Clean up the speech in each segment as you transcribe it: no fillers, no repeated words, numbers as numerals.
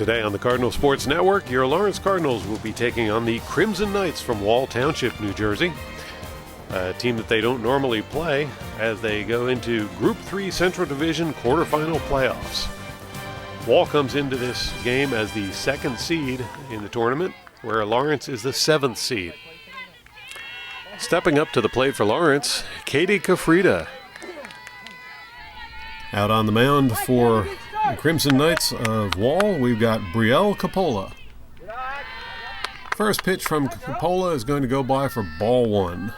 Today on the Cardinal Sports Network, your Lawrence Cardinals will be taking on the Crimson Knights from Wall Township, New Jersey. A team that they don't normally play as they go into Group 3 Central Division quarterfinal playoffs. Wall comes into this game as the second seed in the tournament, where Lawrence is the 7th seed. Stepping up to the plate for Lawrence, Katie Kafrida. Out on the mound for the Crimson Knights of Wall, we've got Brielle Capola. First pitch from Capola is going to go by for ball 1.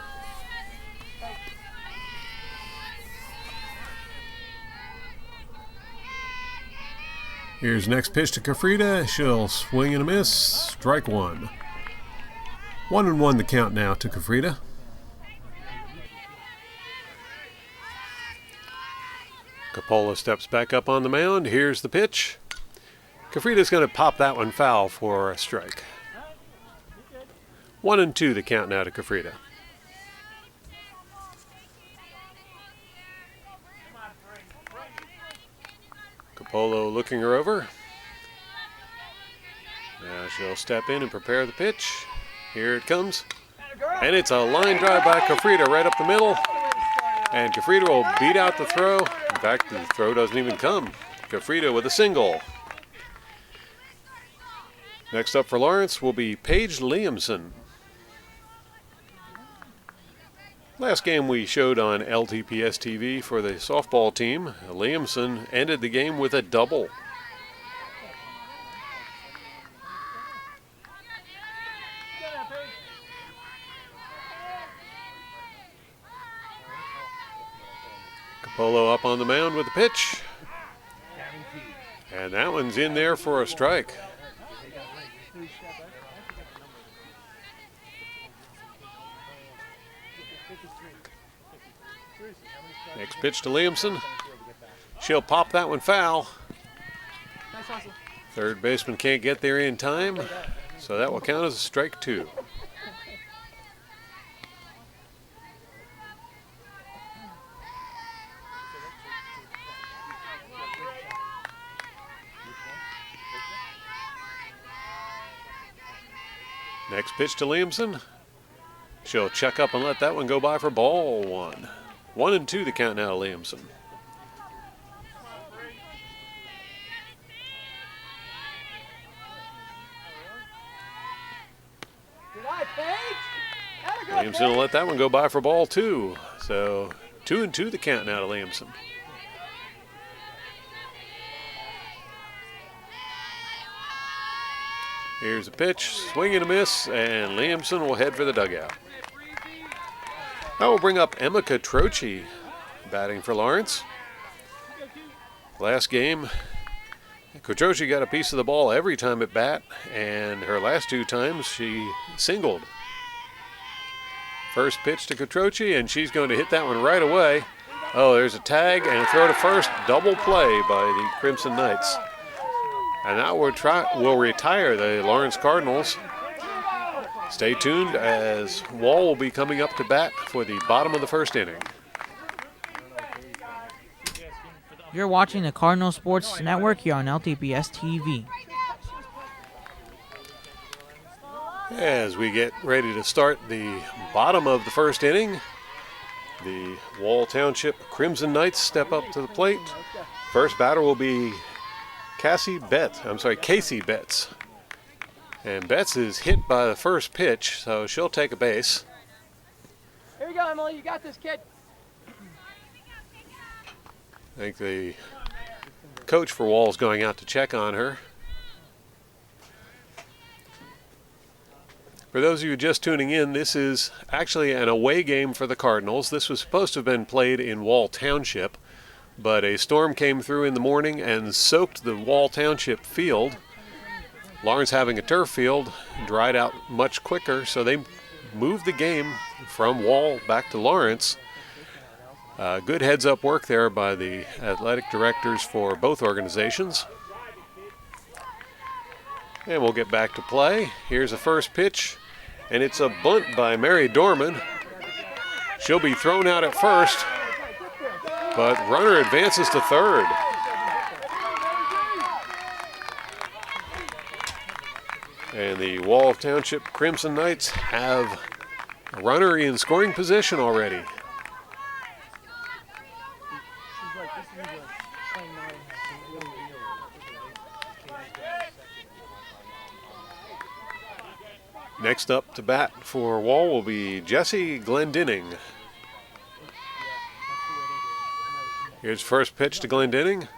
Here's next pitch to Kafrida. She'll swing and a miss. Strike 1. 1-1 the count now to Kafrida. Capola steps back up on the mound. Here's the pitch. Kafrida's going to pop that one foul for a strike. 1-2 the count now to Kafrida. Capola looking her over. Now she'll step in and prepare the pitch. Here it comes. And it's a line drive by Kafrida right up the middle. And Kafrida will beat out the throw. In fact, the throw doesn't even come. Kafrida with a single. Next up for Lawrence will be Paige Liamson. Last game we showed on LTPS TV for the softball team, Liamson ended the game with a double. Capola up on the mound with the pitch. And that one's in there for a strike. Next pitch to Liamson. She'll pop that one foul. Third baseman can't get there in time, so that will count as a strike 2. Next pitch to Liamson. She'll check up and let that one go by for ball 1. 1-2 the count now to Liamson. Liamson will let that one go by for ball 2. So 2-2 the count now to Liamson. Here's a pitch, swing and a miss, and Liamson will head for the dugout. Now we'll bring up Emma Catroci batting for Lawrence. Last game, Catroci got a piece of the ball every time at bat, and her last 2 times she singled. First pitch to Catroci, and she's going to hit that one right away. Oh, there's a tag and a throw to first. Double play by the Crimson Knights. And that will retire the Lawrence Cardinals. Stay tuned as Wall will be coming up to bat for the bottom of the first inning. You're watching the Cardinal Sports Network here on LTPS TV. As we get ready to start the bottom of the first inning, the Wall Township Crimson Knights step up to the plate. First batter will be Casey Betts. And Betts is hit by the first pitch, so she'll take a base. Here you go, Emily. You got this, kid. I think the coach for Wall is going out to check on her. For those of you just tuning in, this is actually an away game for the Cardinals. This was supposed to have been played in Wall Township, but a storm came through in the morning and soaked the Wall Township field. Lawrence, having a turf field, dried out much quicker, so they moved the game from Wall back to Lawrence. Good heads-up work there by the athletic directors for both organizations. And we'll get back to play. Here's the first pitch, and it's a bunt by Mary Dorman. She'll be thrown out at first, but runner advances to third. And the Wall Township Crimson Knights have a runner in scoring position already. Next up to bat for Wall will be Jesse Glendinning. Here's first pitch to Glendinning.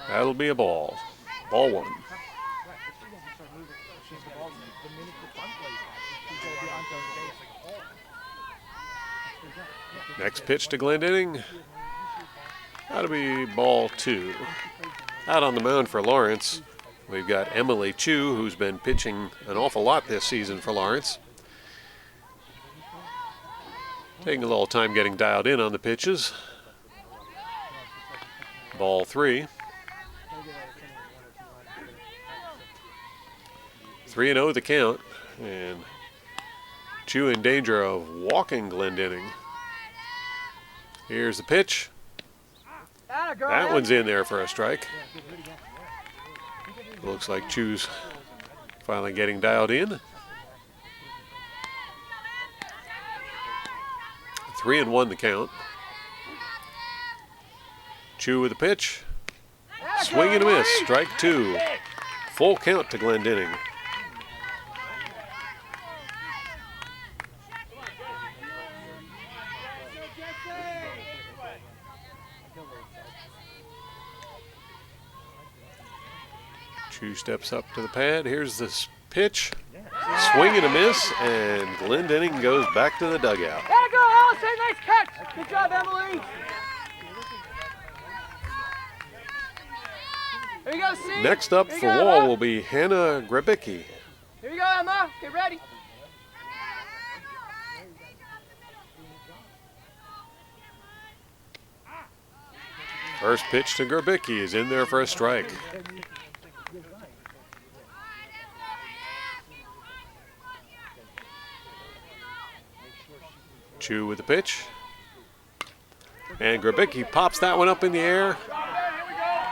That'll be a ball. Ball one. Next pitch to Glendinning. That'll be ball two. Out on the mound for Lawrence, we've got Emily Chu, who's been pitching an awful lot this season for Lawrence. Taking a little time getting dialed in on the pitches. Ball three. 3-0 the count, and Chu in danger of walking Glendinning. Here's the pitch. That one's in there for a strike. Looks like Chu's finally getting dialed in. 3-1 the count. Chu with the pitch. Swing and a miss. Strike two. Full count to Glendinning. Chu steps up to the pad. Here's this pitch. Swing and a miss, and Glendinning goes back to the dugout. There you go, Allison. Nice catch. Good job, Emily. Here you go, C. Next up for Wall will be Hannah Grebicki. Here you go, Emma. Get ready. First pitch to Grebicki is in there for a strike. Chu with the pitch. And Grebicki pops that one up in the air.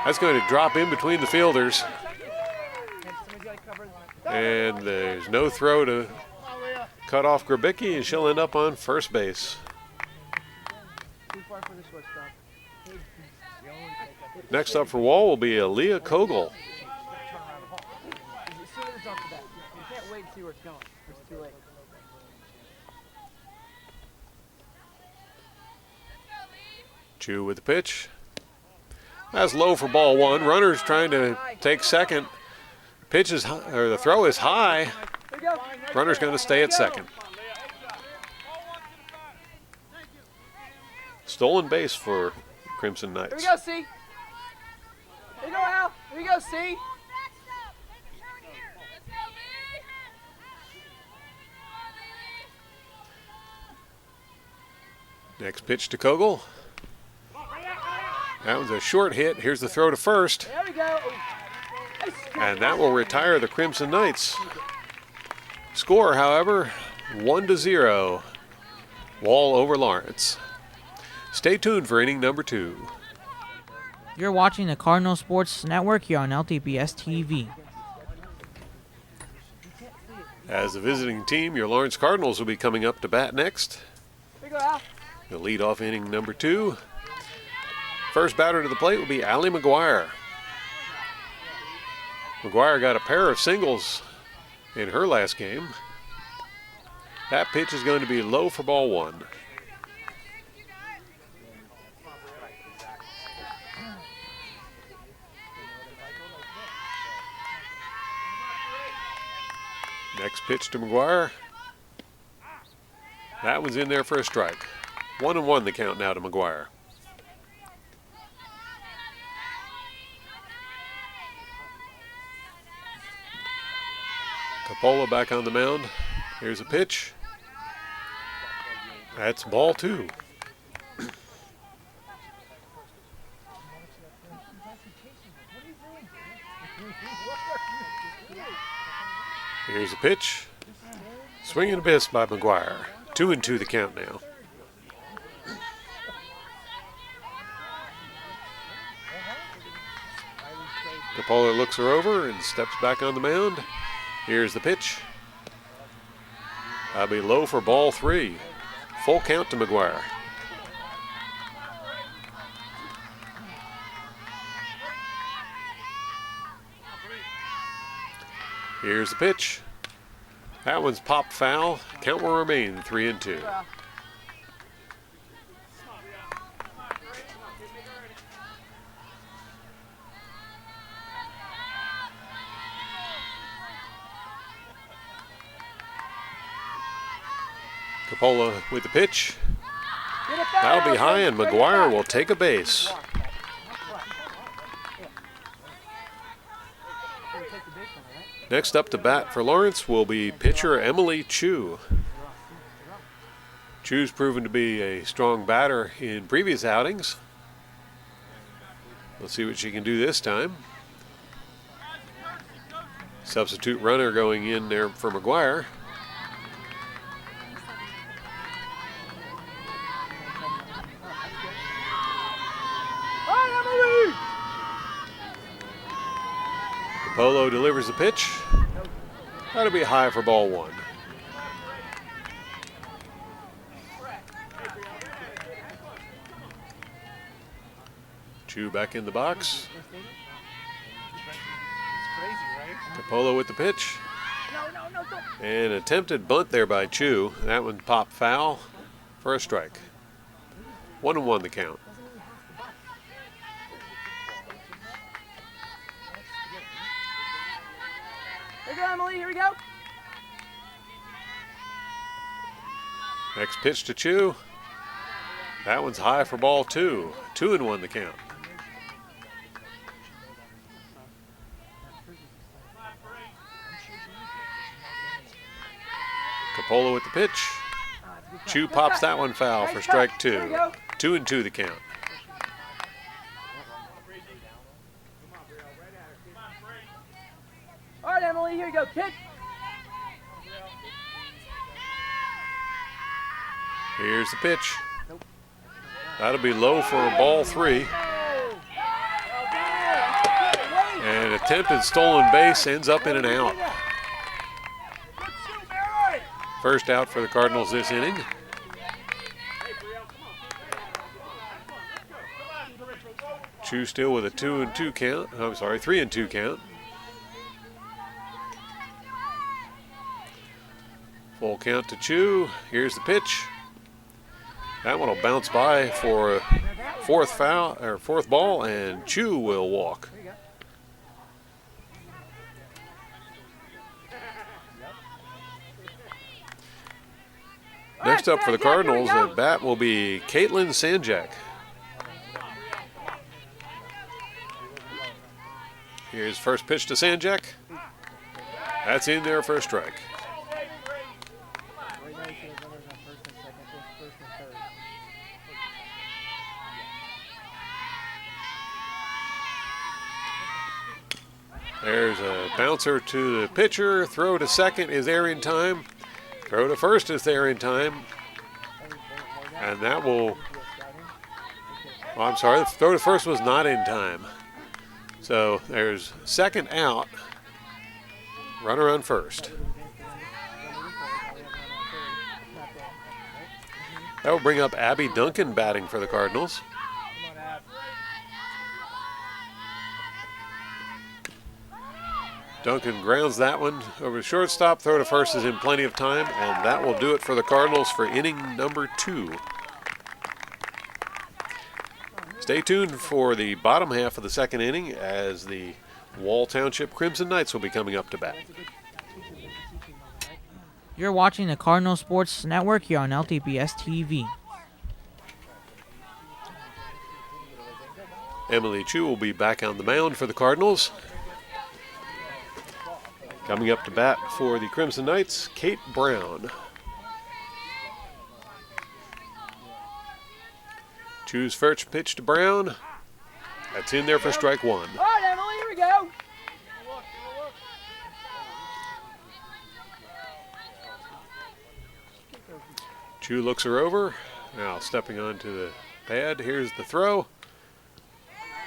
That's going to drop in between the fielders. And there's no throw to cut off Grebicki, and she'll end up on first base. Next up for Wall will be Aaliyah Kogel. Chu with the pitch. That's low for ball one. Runner's trying to take second. Pitch is high, or the throw is high. Runner's going to stay at second. Stolen base for Crimson Knights. Here we go, C. Here you go, Al. Here you go, C. Next pitch to Kogel. That was a short hit. Here's the throw to first. There we go. And that will retire the Crimson Knights. Score, however, 1-0. Wall over Lawrence. Stay tuned for inning number 2. You're watching the Cardinal Sports Network here on LTBS TV. As the visiting team, your Lawrence Cardinals will be coming up to bat next. Here you go, Al. The lead off inning number 2. First batter to the plate will be Allie McGuire. McGuire got a pair of singles in her last game. That pitch is going to be low for ball one. Next pitch to McGuire. That one's in there for a strike. 1-1 the count now to McGuire. Capola back on the mound. Here's a pitch. That's ball 2. Here's a pitch. Swing and a miss by McGuire. 2-2 the count now. Capola looks her over and steps back on the mound. Here's the pitch. That'll be low for ball 3. Full count to McGuire. Here's the pitch. That one's popped foul. Count will remain 3-2. Capola with the pitch. That'll be high, and McGuire will take a base. Next up to bat for Lawrence will be pitcher Emily Chu. Chu's proven to be a strong batter in previous outings. Let's see what she can do this time. Substitute runner going in there for McGuire. Polo delivers the pitch. That'll be high for ball 1. Chu back in the box. Polo with the pitch. An attempted bunt there by Chu. That one popped foul for a strike. 1-1 the count. Here we go, Emily. Here we go. Next pitch to Chu. That one's high for ball 2. 2-1 the count. Capola with the pitch. Chu pops that one foul for strike 2. 2-2 the count. All right, Emily, here you go. Kick. Here's the pitch. That'll be low for ball 3. An attempted stolen base ends up in an out. First out for the Cardinals this inning. Chu still with a 2-2 count. I'm sorry, 3-2 count. Full count to Chu. Here's the pitch. That one will bounce by for a fourth ball, and Chu will walk. Next up for the Cardinals, at bat will be Caitlin Sanjak. Here's first pitch to Sanjak. That's in there for a strike. There's a bouncer to the pitcher. Throw to second is there in time. Throw to first is there in time. And that will... Oh, I'm sorry, the throw to first was not in time. So there's second out. Runner on first. That will bring up Abby Duncan batting for the Cardinals. Duncan grounds that one over the shortstop. Throw to first is in plenty of time, and that will do it for the Cardinals for inning number 2. Stay tuned for the bottom half of the second inning as the Wall Township Crimson Knights will be coming up to bat. You're watching the Cardinal Sports Network here on LTPS TV. Emily Chu will be back on the mound for the Cardinals. Coming up to bat for the Crimson Knights, Kate Brown. Chu's first pitch to Brown. That's in there for strike 1. All right, Emily, here we go. Chu looks her over. Now stepping onto the pad. Here's the throw.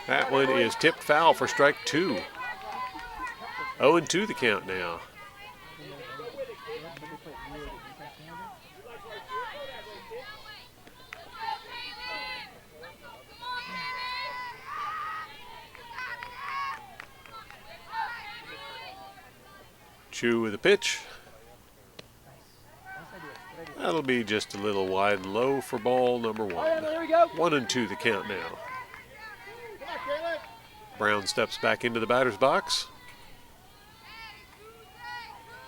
That one is tipped foul for strike 2. 0-2 the count now. Chu with a pitch. That'll be just a little wide and low for ball number 1. 1-2 the count now. Brown steps back into the batter's box.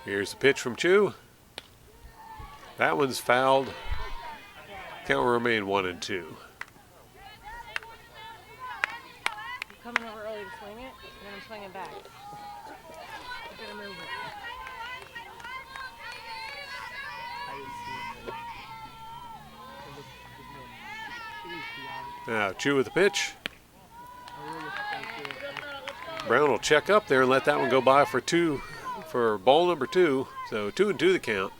Here's the pitch from Chu. That one's fouled. Count will remain 1-2. Coming over early to swing it, and then I'm swinging back. I'm gonna move it. Now Chu with the pitch. Brown will check up there and let that one go by for ball number 2. So 2-2 the count.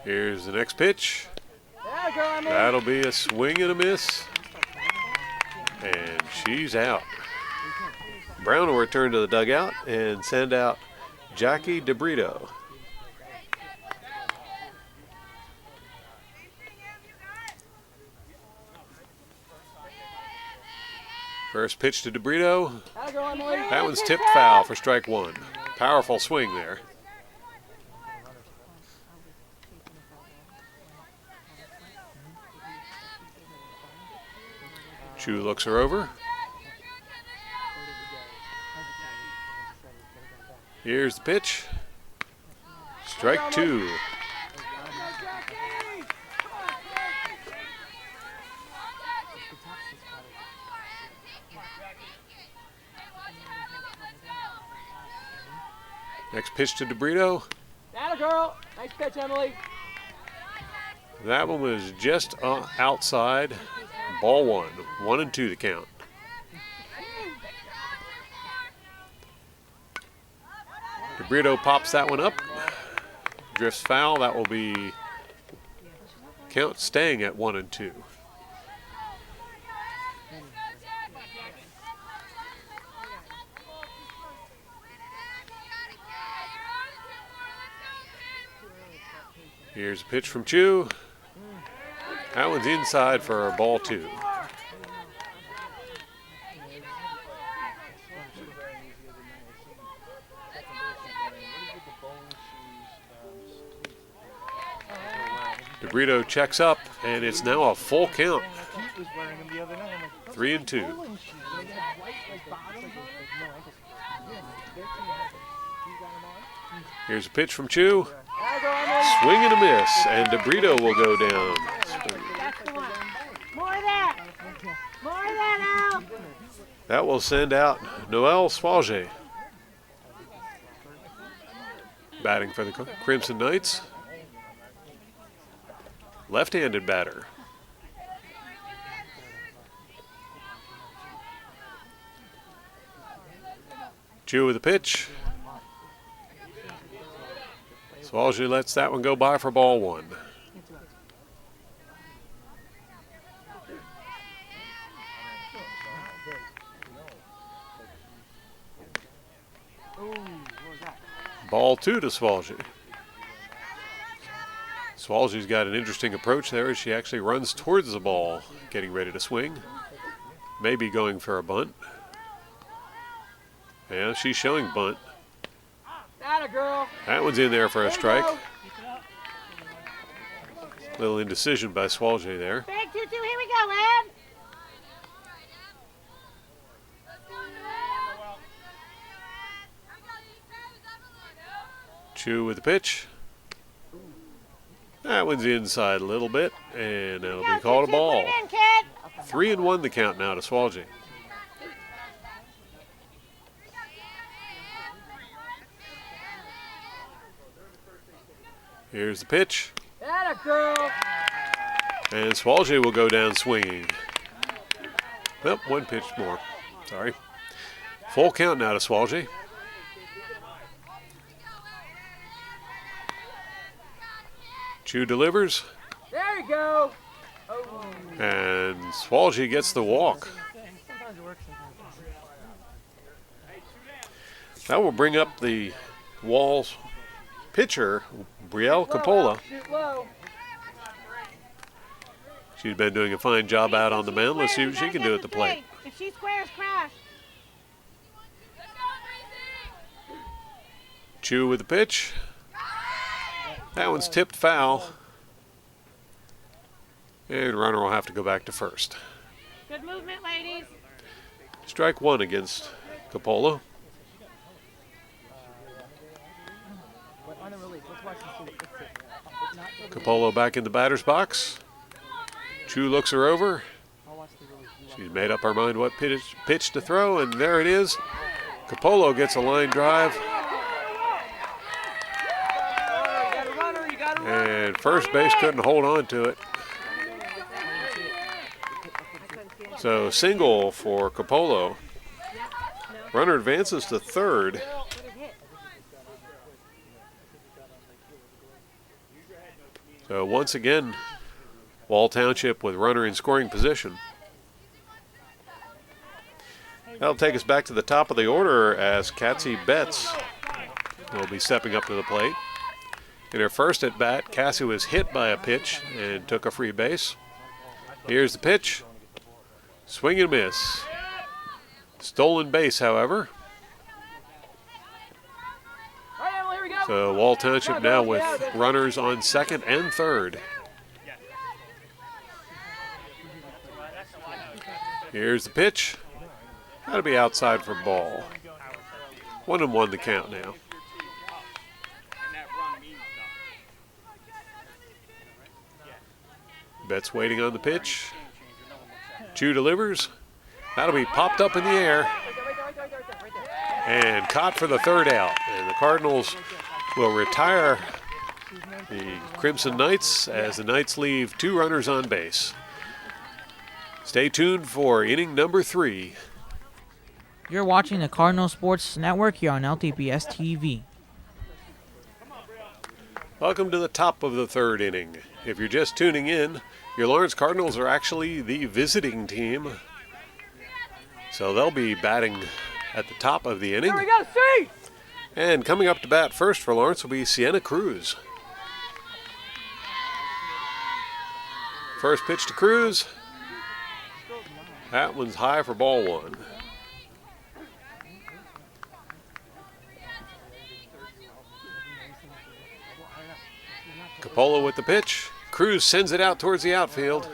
Here's the next pitch. That'll be a swing and a miss. And she's out. Brown will return to the dugout and send out Jackie DeBrito. First pitch to DeBrito. That one's tipped foul for strike 1. Powerful swing there. Chu looks her over. Here's the pitch. Strike 2. Next pitch to DeBrito. Atta girl. Nice pitch, Emily. That one was just outside. Ball 1. 1-2 the count. DeBrito pops that one up. Drifts foul. That will be count staying at 1-2. Here's a pitch from Chu. That one's inside for ball 2. DeBrito checks up, and it's now a full count. 3-2. Here's a pitch from Chu. Swing and a miss, and DeBrito will go down. More of that! More of that, Al! That will send out Noelle Swalge. Batting for the Crimson Knights. Left-handed batter. Chu with the pitch. Swalge lets that one go by for ball 1. Ball 2 to Swalge. Swalge's got an interesting approach there as she actually runs towards the ball, getting ready to swing. Maybe going for a bunt. Yeah, she's showing bunt. Girl. That one's in there for a strike. Little indecision by Swalge there. Big 2-2, here we go, Ed! Chu with the pitch. That one's inside a little bit, and that'll be called a ball. 3-1 the count now to Swalge. Here's the pitch. Atta girl. And Swalge will go down swinging. Well, one pitch more. Sorry. Full count now to Swalge. Chu delivers. There you go. And Swalgy gets the walk. Sometimes it works, sometimes it doesn't. That will bring up the Wall's pitcher, Brielle Coppola. Shoot low. She's been doing a fine job out on the mound. Let's see what she can do at the plate. If she squares, crash. Chu with the pitch. That one's tipped foul. And runner will have to go back to first. Good movement, ladies. Strike one against Coppola. Coppola back in the batter's box. Chu looks her over. She's made up her mind what pitch to throw, and there it is. Coppola gets a line drive. And first base couldn't hold on to it. So single for Coppola. Runner advances to third. So once again, Wall Township with runner in scoring position. That'll take us back to the top of the order as Cassie Betts will be stepping up to the plate. In her first at bat, Cassie was hit by a pitch and took a free base. Here's the pitch. Swing and miss. Stolen base, however. So Wall Township now with runners on second and third. Here's the pitch. That'll be outside for ball. 1-1 the count now. Betts waiting on the pitch. Chu delivers. That'll be popped up in the air and caught for the third out. And the Cardinals will retire the Crimson Knights as the Knights leave two runners on base. Stay tuned for inning number 3. You're watching the Cardinal Sports Network here on LTPS TV. Welcome to the top of the third inning. If you're just tuning in, your Lawrence Cardinals are actually the visiting team. So they'll be batting at the top of the inning. Here we go, see! And coming up to bat first for Lawrence will be Sienna Cruz. First pitch to Cruz. That one's high for ball one. Coppola with the pitch. Cruz sends it out towards the outfield,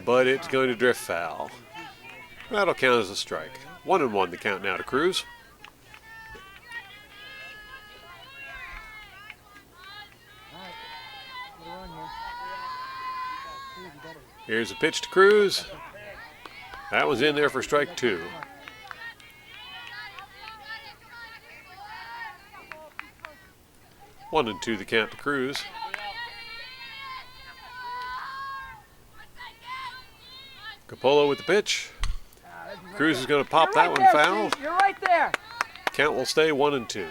but it's going to drift foul. That'll count as a strike. 1-1 the count now to Cruz. Here's a pitch to Cruz. That was in there for strike 2. One and 2 the count to Cruz. Coppola with the pitch. Cruz is going to pop that one foul. You're right there. Count will stay 1-2.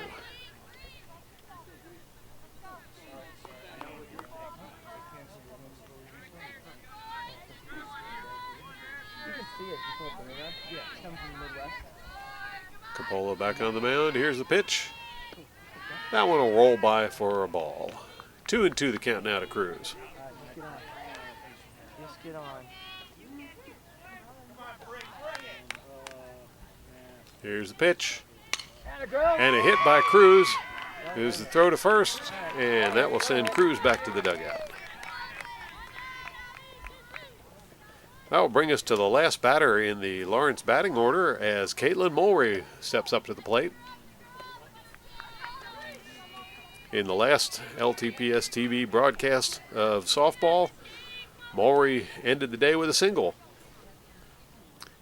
Coppola back on the mound. Here's the pitch. That one will roll by for a ball. 2-2 the count now to Cruz. Just get on. Here's the pitch. And a hit by Cruz. Here's the throw to first, and that will send Cruz back to the dugout. That will bring us to the last batter in the Lawrence batting order as Caitlin Mulry steps up to the plate. In the last LTPS TV broadcast of softball, Mulry ended the day with a single.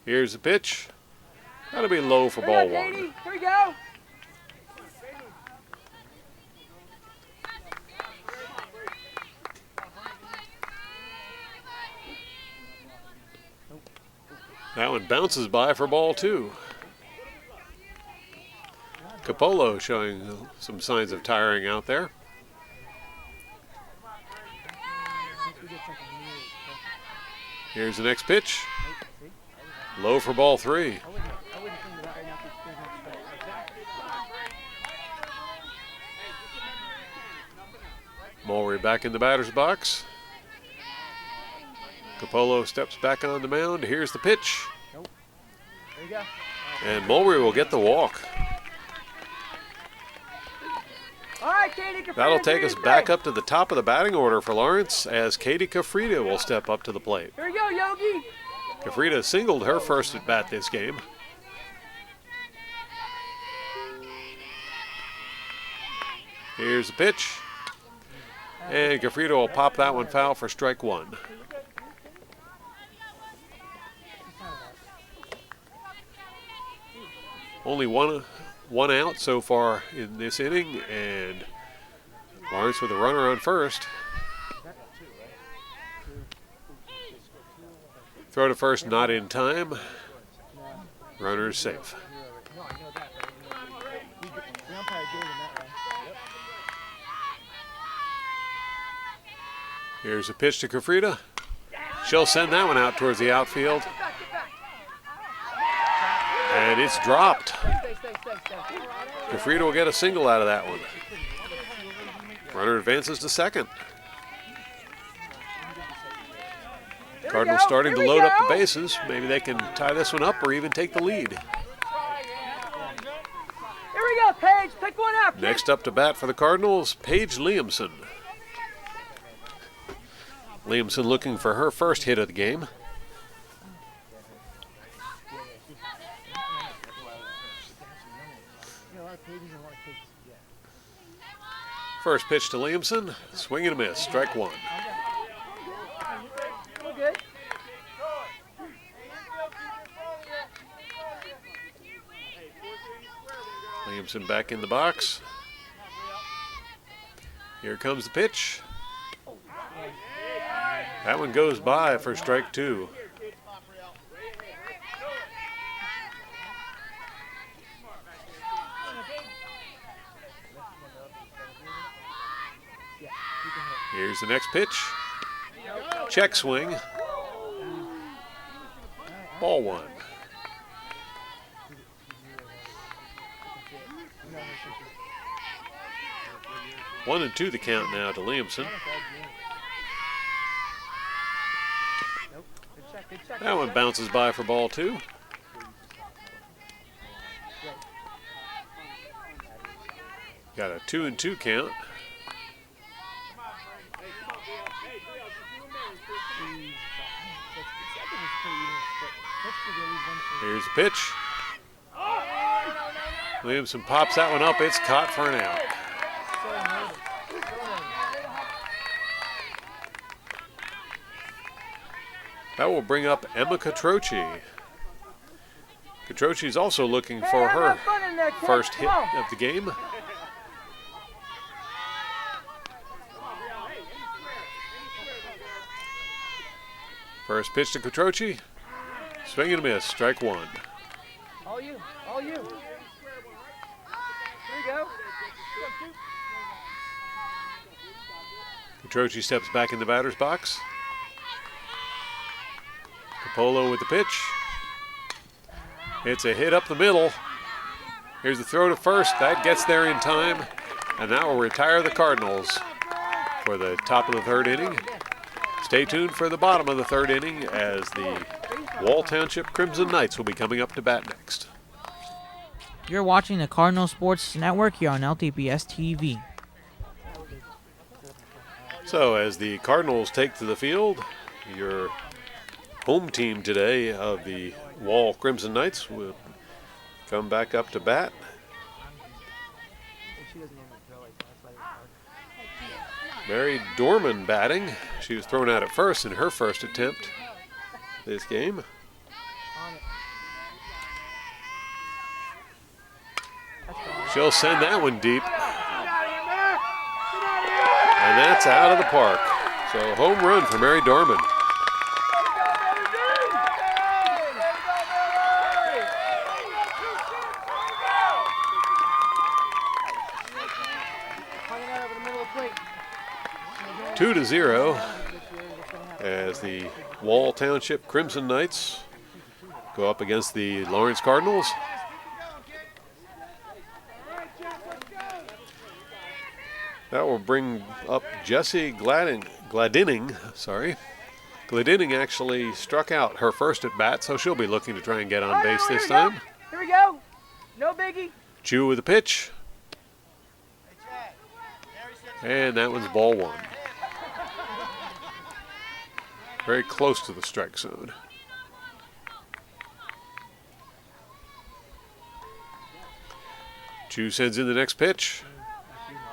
Here's the pitch. That'll be low for ball one. Here we go. That one bounces by for ball 2. Coppola showing some signs of tiring out there. Here's the next pitch. Low for ball 3. Mulry back in the batter's box. Capolo steps back on the mound. Here's the pitch. There you go. And Mulry will get the walk. All right, Katie. That'll take us back up to the top of the batting order for Lawrence as Katie Kafrida will step up to the plate. Here we go, Yogi. Kafrida singled her first at bat this game. Here's the pitch. And Kafrida will pop that one foul for strike 1. Only one out so far in this inning, and Lawrence with a runner on first. Throw to first not in time. Runner's safe. Here's a pitch to Kafrida. She'll send that one out towards the outfield. And it's dropped. Kafrida will get a single out of that one. Runner advances to second. Cardinals starting to load up the bases. Maybe they can tie this one up or even take the lead. Here we go, Paige. Pick one up. Next up to bat for the Cardinals, Paige Liamson. Liamson looking for her first hit of the game. First pitch to Liamson, swing and a miss, strike 1. We're good. Liamson back in the box. Here comes the pitch. That one goes by for strike 2. Here's the next pitch. Check swing. Ball 1. One and 2 the count now to Liamson. That one bounces by for ball 2. Got a 2-2 count. Here's the pitch. Williamson pops that one up. It's caught for an out. That will bring up Emma Catroci. Catroci is also looking for her first hit of the game. First pitch to Catroci. Swing and a miss, strike 1. All you, all you. Here we go. Catroci steps back in the batter's box. Capolo with the pitch. It's a hit up the middle. Here's the throw to first. That gets there in time. And that will retire the Cardinals for the top of the 3rd inning. Stay tuned for the bottom of the 3rd inning as the Wall Township Crimson Knights will be coming up to bat next. You're watching the Cardinal Sports Network here on LTPS TV. So as the Cardinals take to the field, your home team today of the Wall Crimson Knights will come back up to bat. Mary Dorman batting. She was thrown out at first in her first attempt this game. She'll send that one deep. And that's out of the park. So home run for Mary Dorman. Two to 0 as the Wall Township Crimson Knights go up against the Lawrence Cardinals. That will bring up Jessie Gladining. Gladining actually struck out her first at bat, so she'll be looking to try and get on base this time. Here we go. No biggie. Chu with the pitch. And that one's ball one. Very close to the strike zone. Chu sends in the next pitch.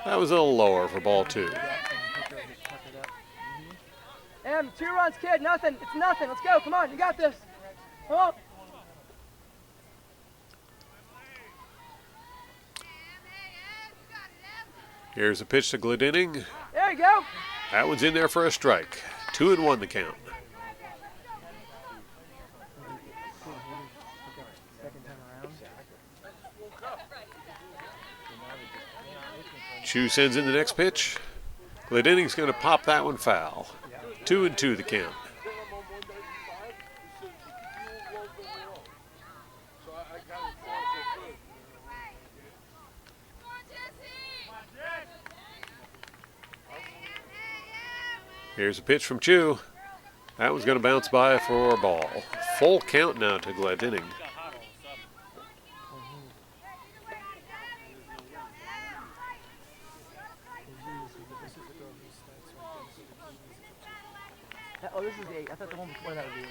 That was a little lower for ball two. 2 runs, kid. Nothing. It's nothing. Let's go. Come on. You got this. Come on. Here's a pitch to Gladining. There you go. That one's in there for a strike. 2-1 the count. Chu sends in the next pitch. Gladining's going to pop that one foul. 2-2 the count. Here's a pitch from Chu. That one's going to bounce by for a ball. Full count now to Gladining. Oh, this is 8. I thought the one before that would be 8.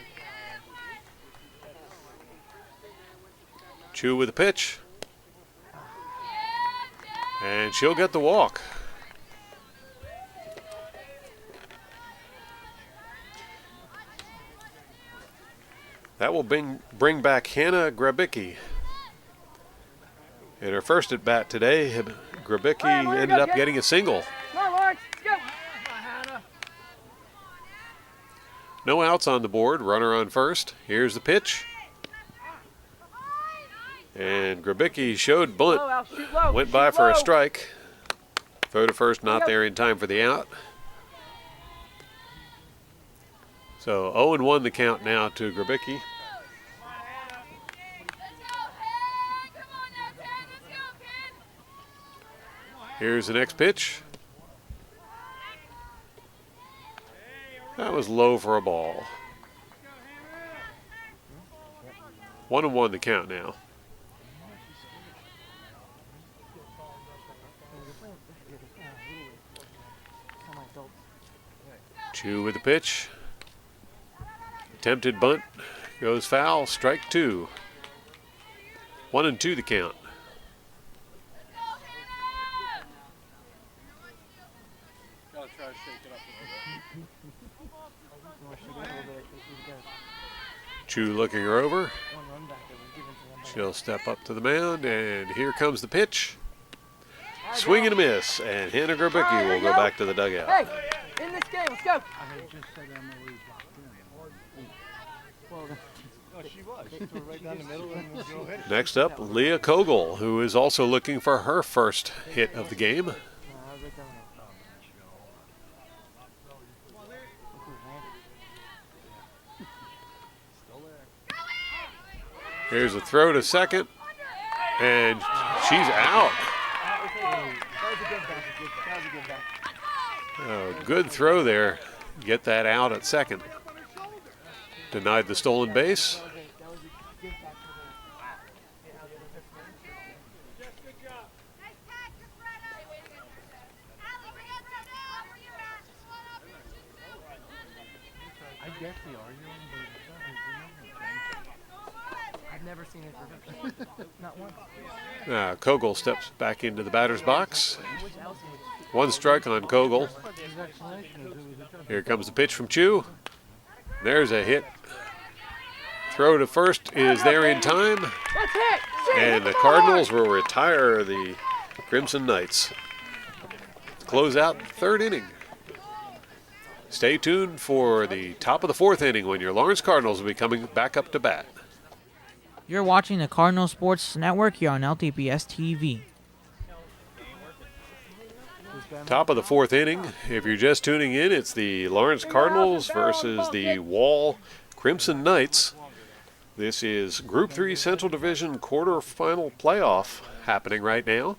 Chu with a pitch. And she'll get the walk. That will bring back Hannah Grabicki. In her first at bat today, Grabicki ended up getting a single. Come on, Lawrence. Let's go. No outs on the board, runner on first. Here's the pitch. And Grabicki showed bunt, went by for a strike. Throw to first, not there in time for the out. So 0-1 the count now to Grabicki. Here's the next pitch. That was low for a ball. 1-1 the count now. Chu with the pitch. Attempted bunt goes foul. Strike two. 1-2 the count. Chu looking her over. She'll step up to the mound, and here comes the pitch. Swing and a miss, and Hannah Grabicki will go back to the dugout. Hey, in this game, let's go. Next up, Leah Kogel, who is also looking for her first hit of the game. Here's a throw to second, and she's out. Oh, good throw there. Get that out at second. Denied the stolen base. I've never seen it. Not once. Kogel steps back into the batter's box. One strike on Kogel. Here comes the pitch from Chu. There's a hit. Throw to first is there in time. And the Cardinals will retire the Crimson Knights. Close out third inning. Stay tuned for the top of the fourth inning when your Lawrence Cardinals will be coming back up to bat. You're watching the Cardinal Sports Network here on LTPS TV. Top of the fourth inning. If you're just tuning in, it's the Lawrence Cardinals versus the Wall Crimson Knights. This is Group 3 Central Division quarterfinal playoff happening right now.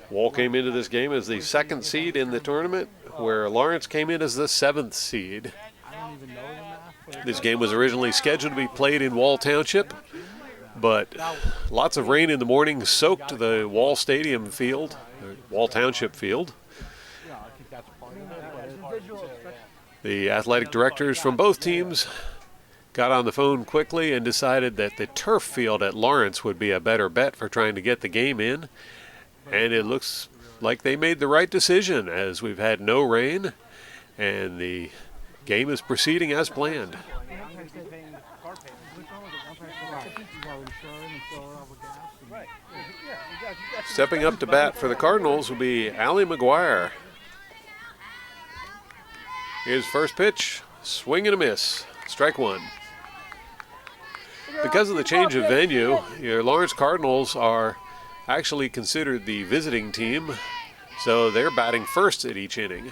Wall came into this game as the second seed in the tournament, where Lawrence came in as the seventh seed. This game was originally scheduled to be played in Wall Township, but lots of rain in the morning soaked the Wall Stadium field, Wall Township field. The athletic directors from both teams got on the phone quickly and decided that the turf field at Lawrence would be a better bet for trying to get the game in. And it looks like they made the right decision, as we've had no rain and the game is proceeding as planned. Stepping up to bat for the Cardinals will be Allie McGuire. Here's first pitch, swing and a miss, strike one. Because of the change of venue, your Lawrence Cardinals are actually considered the visiting team, so they're batting first at each inning.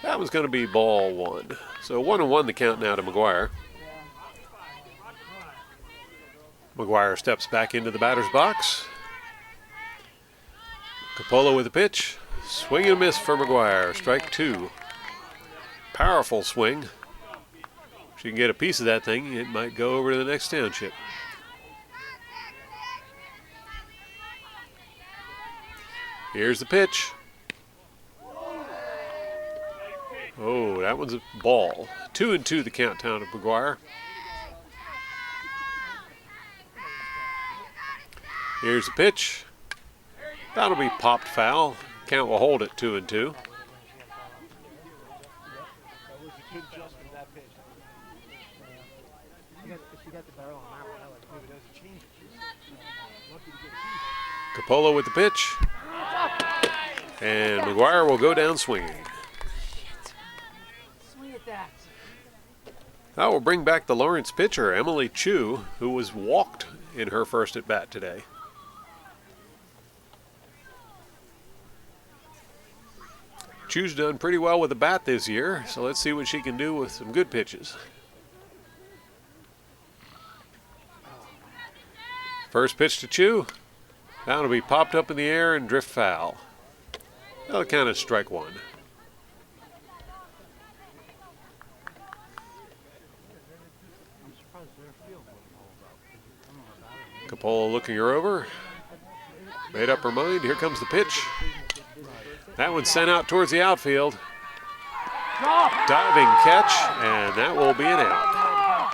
That was going to be ball one. So 1-1 the count now to McGuire. McGuire steps back into the batter's box. Coppola with a pitch. Swing and a miss for McGuire. Strike two. Powerful swing. If she can get a piece of that thing, it might go over to the next township. Here's the pitch. Oh, that one's a ball. 2-2 the count down to McGuire. Here's the pitch. That'll be popped foul. Count will hold it 2-2. Coppola with the pitch. And McGuire will go down swinging. That will bring back the Lawrence pitcher, Emily Chu, who was walked in her first at bat today. Chu's done pretty well with the bat this year, so let's see what she can do with some good pitches. First pitch to Chu. That'll be popped up in the air and drift foul. That'll count as strike one. Coppola looking her over. Made up her mind. Here comes the pitch. That one's sent out towards the outfield. Diving catch, and that will be an out.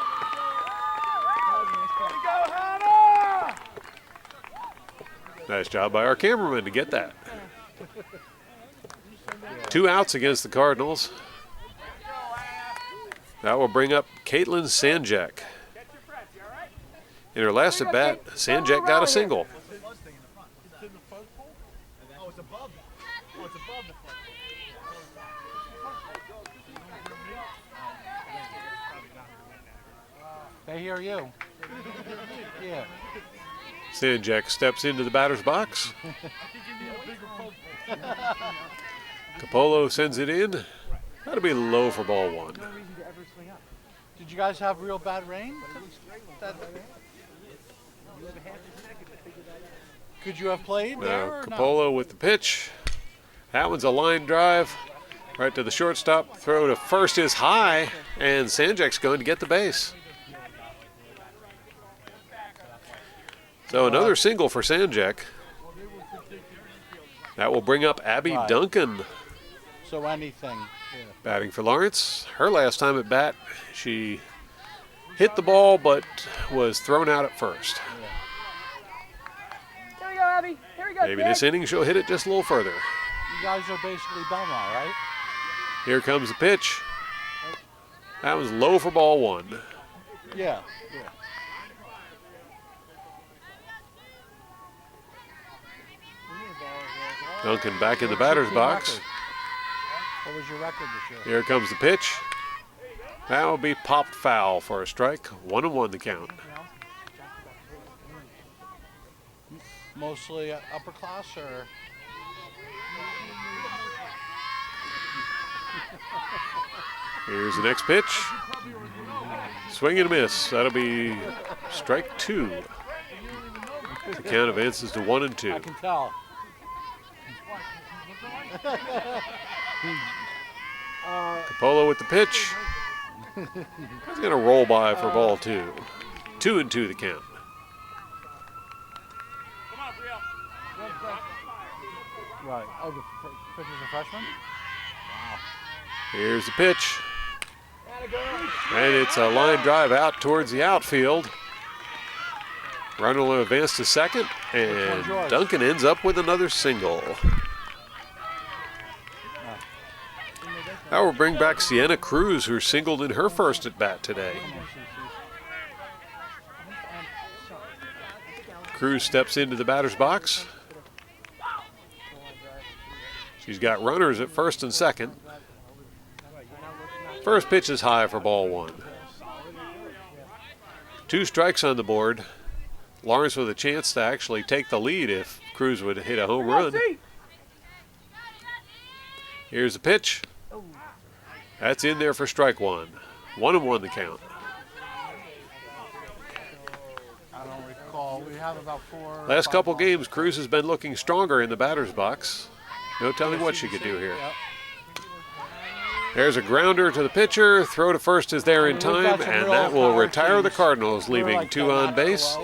Nice job by our cameraman to get that. 2 outs against the Cardinals. That will bring up Caitlin Sanjak. In her last at bat, Sanjak got a single. They hear you. Yeah. Sanjak steps into the batter's box. Coppola sends it in. That'll be low for ball one. Did you guys have real bad rain? Could you have played there? Now Or Coppola with the pitch. That one's a line drive right to the shortstop. Throw to first is high, and Sanjak's going to get the base. So another single for Sanjak. That will bring up Abby Duncan. So anything. Yeah. Batting for Lawrence. Her last time at bat, she hit the ball but was thrown out at first. Here we go, Abby. Here we go, Maybe kid. this inning she'll hit it just a little further. You guys are basically Belmont, right? Here comes the pitch. That was low for ball one. Yeah. Duncan back in the batter's box. What was your record this year? Here comes the pitch. That will be popped foul for a strike. 1-1 the count. Mostly upper class or? Here's the next pitch. Swing and a miss. That'll be strike 2. The count advances to 1-2. I can tell. Capolo with the pitch. He's going to roll by for ball 2. 2-2 the count. Right. Oh, the pitcher's a freshman? Here's the pitch. And it's a line drive out towards the outfield. Runner will advance to second, and Duncan ends up with another single. That will bring back Sienna Cruz, who singled in her first at bat today. Cruz steps into the batter's box. She's got runners at first and second. First pitch is high for ball 1. 2 strikes on the board. Lawrence with a chance to actually take the lead if Cruz would hit a home run. Here's the pitch. That's in there for strike 1. 1-1 the count. I don't recall. We have about 4. Last couple games, Cruz has been looking stronger in the batter's box. No telling what she could do here. Yep. There's a grounder to the pitcher. Throw to first is there in time, and that will retire the Cardinals, leaving 2 on base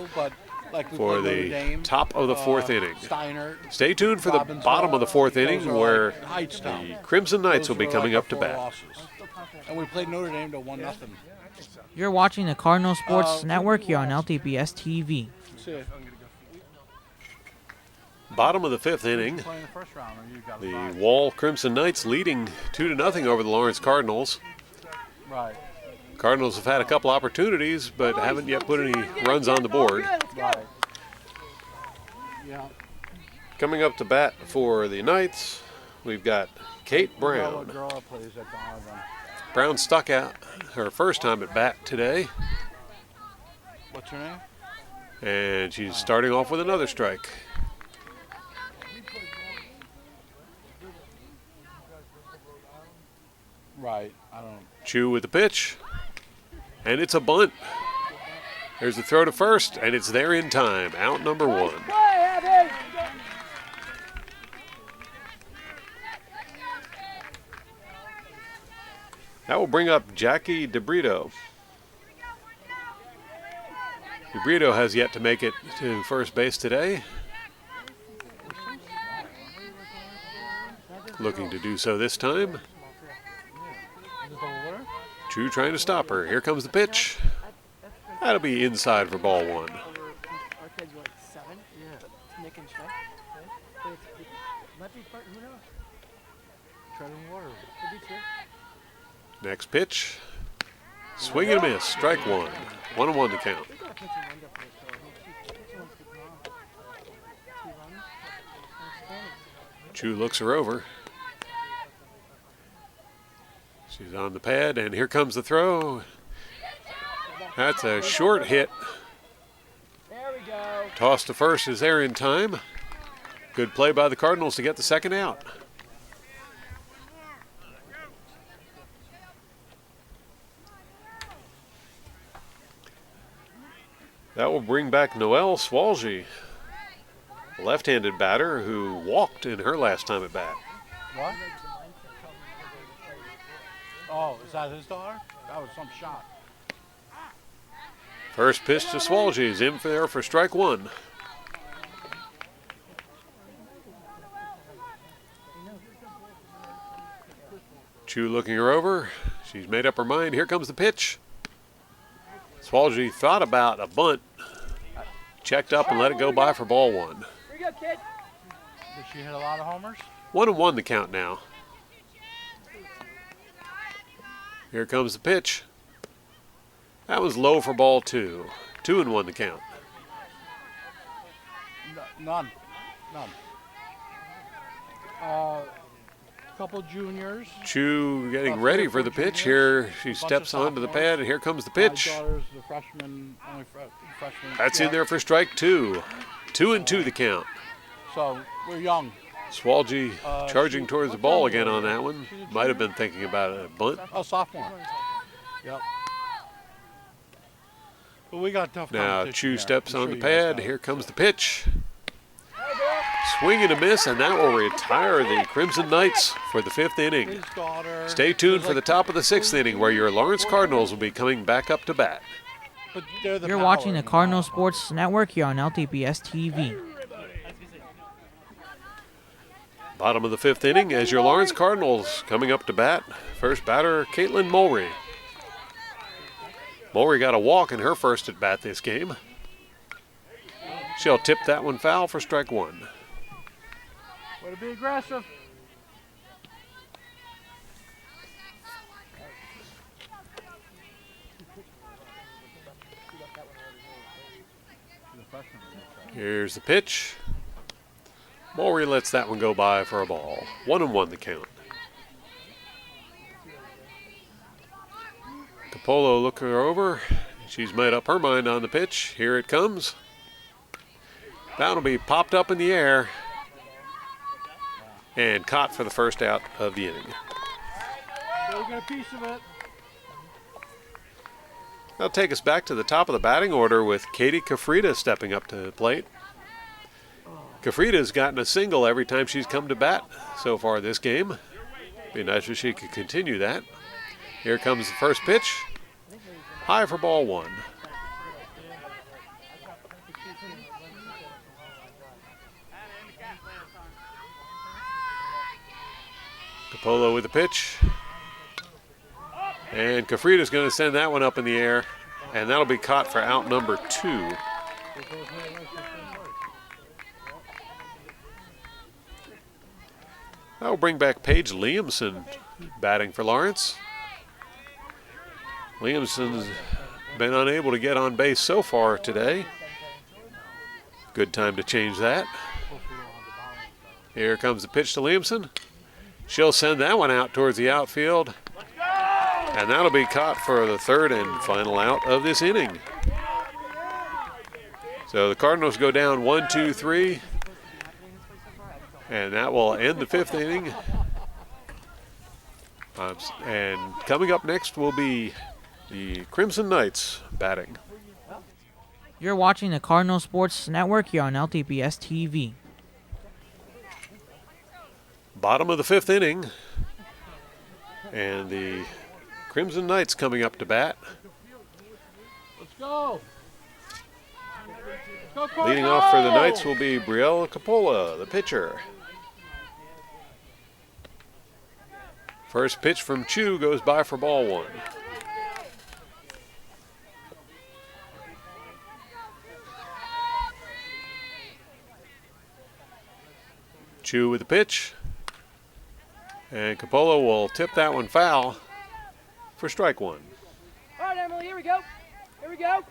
for the top of the 4th inning. Stay tuned for the bottom of the 4th inning, where the Crimson Knights will be coming up to bat. And we played Notre Dame to 1-0. You're watching the Cardinal Sports Network here on LTBS TV. Bottom of the 5th inning. The Wall Crimson Knights leading 2-0 over the Lawrence Cardinals. Right. Cardinals have had a couple opportunities, but haven't yet put any runs on the board. Right. Yeah. Coming up to bat for the Knights, we've got Kate Brown. Brown stuck out her first time at bat today, What's her name? and she's starting off with another strike. Right. I don't know. Chu with the pitch, and it's a bunt. There's the throw to first, and it's there in time. Out number 1. That will bring up Jackie DeBrito. DeBrito has yet to make it to first base today. Looking to do so this time. Chu trying to stop her. Here comes the pitch. That'll be inside for ball 1. Our kids were like 7. Yeah. Nick and Shrek. But it might be part, who knows? Treading water. Could be true. Next pitch. Swing and a miss. Strike 1. 1-1 to count. We've got a pitcher lined up for this, though. He wants to come on. 2 runs. Outstanding. Chu looks her over. She's on the pad, and here comes the throw. That's a short hit. There we go. Toss to first is there in time. Good play by the Cardinals to get the second out. That will bring back Noelle Swalge, a left-handed batter who walked in her last time at bat. What? Oh, is that his daughter? That was some shot. First pitch to Swalge is in there for strike 1. Chu looking her over. She's made up her mind. Here comes the pitch. Swalge thought about a bunt. Checked up and let it go by for ball 1. Here you go, kid. Did she hit a lot of homers? 1-1 the count now. Here comes the pitch. That was low for ball 2. 2-1 the count. None. Couple juniors. Chu getting ready for the pitch. Here she steps onto the pad, and here comes the pitch. My daughter's the freshman, only freshman. That's in there for strike 2. 2-2 the count. So we're young. Swalgy charging towards the ball again on that one. Might have been thinking about a bunt. Oh, sophomore. Yep. But we got tough Now competition Chu there. steps I'm on sure the you guys pad. got it. Here comes the pitch. Swing and a miss, and that will retire the Crimson Knights for the 5th inning. His daughter. Stay tuned for the top of the 6th inning, where your Lawrence Cardinals will be coming back up to bat. But they're the You're power watching the in Cardinal that. Sports Network here on LTBS TV. Bottom of the 5th inning as your Lawrence Cardinals coming up to bat. First batter, Caitlin Mulry. Mulry got a walk in her first at bat this game. She'll tip that one foul for strike 1. Way to be aggressive. Here's the pitch. Mulry lets that one go by for a ball. 1-1 the count. Capolo look her over. She's made up her mind on the pitch. Here it comes. That'll be popped up in the air and caught for the first out of the inning. They'll get a piece of it. That'll take us back to the top of the batting order with Katie Kafrida stepping up to the plate. Kafrida's gotten a single every time she's come to bat so far this game. Be nice if she could continue that. Here comes the first pitch. High for ball 1. Capolo with the pitch. And Kafrida's going to send that one up in the air, and that'll be caught for out number 2. That'll bring back Paige Liamson batting for Lawrence. Liamson's been unable to get on base so far today. Good time to change that. Here comes the pitch to Liamson. She'll send that one out towards the outfield. And that'll be caught for the 3rd and final out of this inning. So the Cardinals go down 1-2-3. And that will end the 5th inning. And coming up next will be the Crimson Knights batting. You're watching the Cardinal Sports Network here on LTBS TV. Bottom of the 5th inning. And the Crimson Knights coming up to bat. Let's go. Let's go, Leading off for the Knights will be Brielle Capola, the pitcher. First pitch from Chu goes by for ball 1. Chu with the pitch. And Capola will tip that one foul for strike 1. All right, Emily, here we go. Here we go.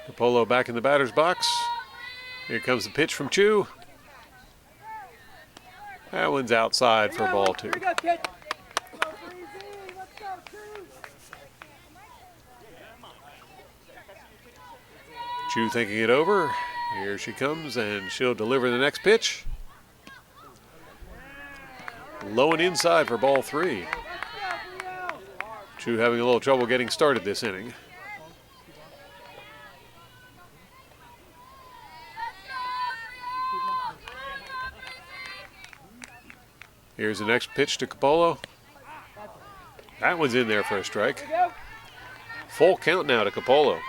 Capola back in the batter's box. Here comes the pitch from Chu. That one's outside for ball 2. Here we go, kid. Chu thinking it over. Here she comes, and she'll deliver the next pitch. Low and inside for ball 3. Chu having a little trouble getting started this inning. Here's the next pitch to Capolo. That one's in there for a strike. Full count now to Capolo.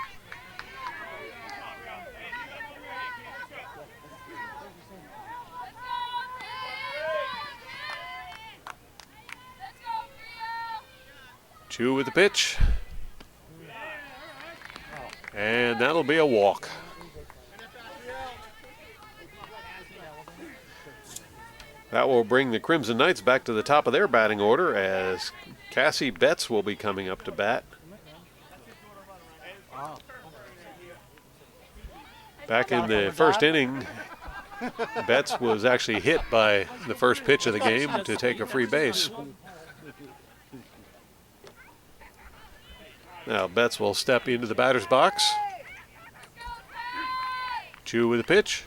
Chu with the pitch. And that'll be a walk. That will bring the Crimson Knights back to the top of their batting order as Cassie Betts will be coming up to bat. Back in the first inning, Betts was actually hit by the first pitch of the game to take a free base. Now Betts will step into the batter's box. Chu with the pitch.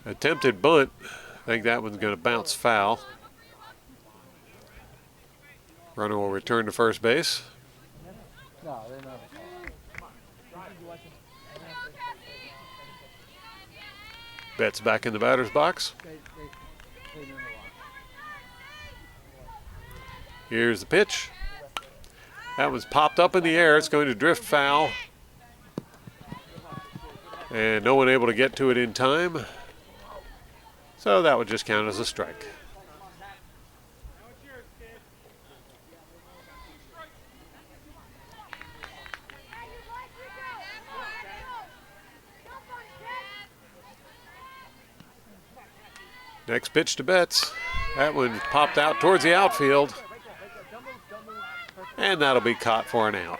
Attempted bunt. I think that one's going to bounce foul. Runner will return to first base. No, they're not. Betts back in the batter's box. Here's the pitch. That one's popped up in the air. It's going to drift foul. And no one able to get to it in time. So that would just count as a strike. Next pitch to Betts. That one popped out towards the outfield. And that'll be caught for an out.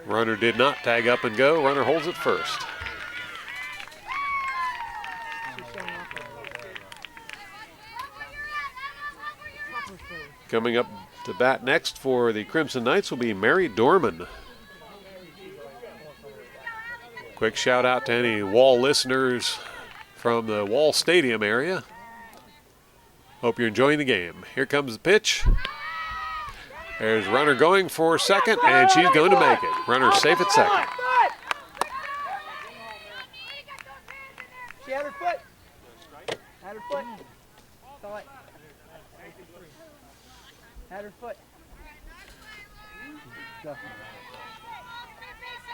Runner did not tag up and go. Runner holds it first. Coming up to bat next for the Crimson Knights will be Mary Dorman. Quick shout out to any Wall listeners from the Wall Stadium area. Hope you're enjoying the game. Here comes the pitch. There's runner going for second, and she's going to make it. Runner safe at second. She had her foot. Had her foot. Saw it. Had her foot.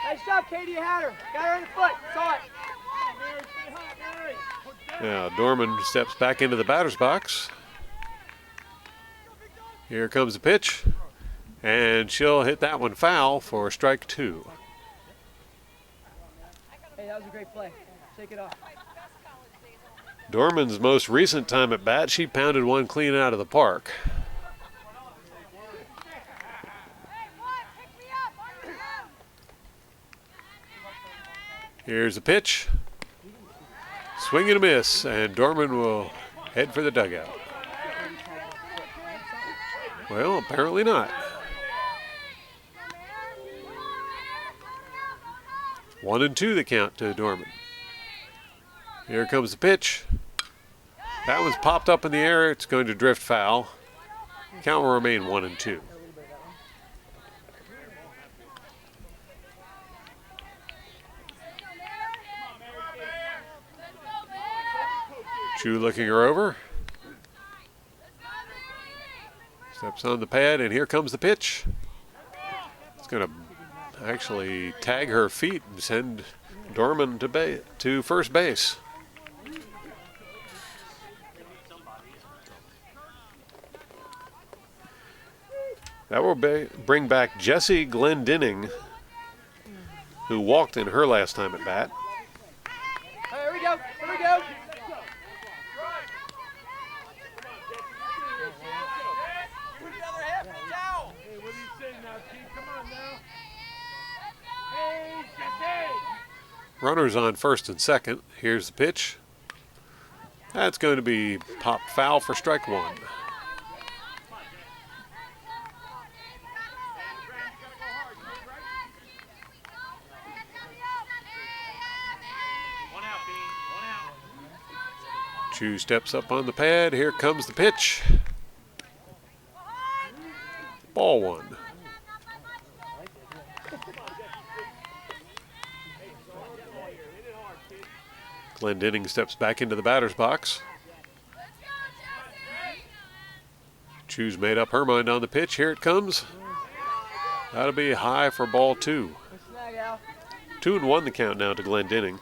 Nice job, Katie. You had her. Got her on the foot. Saw it. Now Dorman steps back into the batter's box. Here comes the pitch. And she'll hit that one foul for strike two. Hey, that was a great play. Shake it off. Dorman's most recent time at bat, she pounded one clean out of the park. Here's the pitch. Swing and a miss, and Dorman will head for the dugout. Well, apparently not. 1-2 the count to Dorman. Here comes the pitch. That one's popped up in the air. It's going to drift foul. Count will remain 1-2. Chu looking her over. Steps on the pad, and here comes the pitch. It's going to actually tag her feet and send Dorman to first base. That will bring back Jessie Glendinning, who walked in her last time at bat. Here we go. Here we go. Runners on first and second. Here's the pitch. That's going to be popped foul for strike one. Chu steps up on the pad. Here comes the pitch. Ball one. Glendinning steps back into the batter's box. Chu's made up her mind on the pitch. Here it comes. That'll be high for ball two. 2-1 the count now to Glendinning.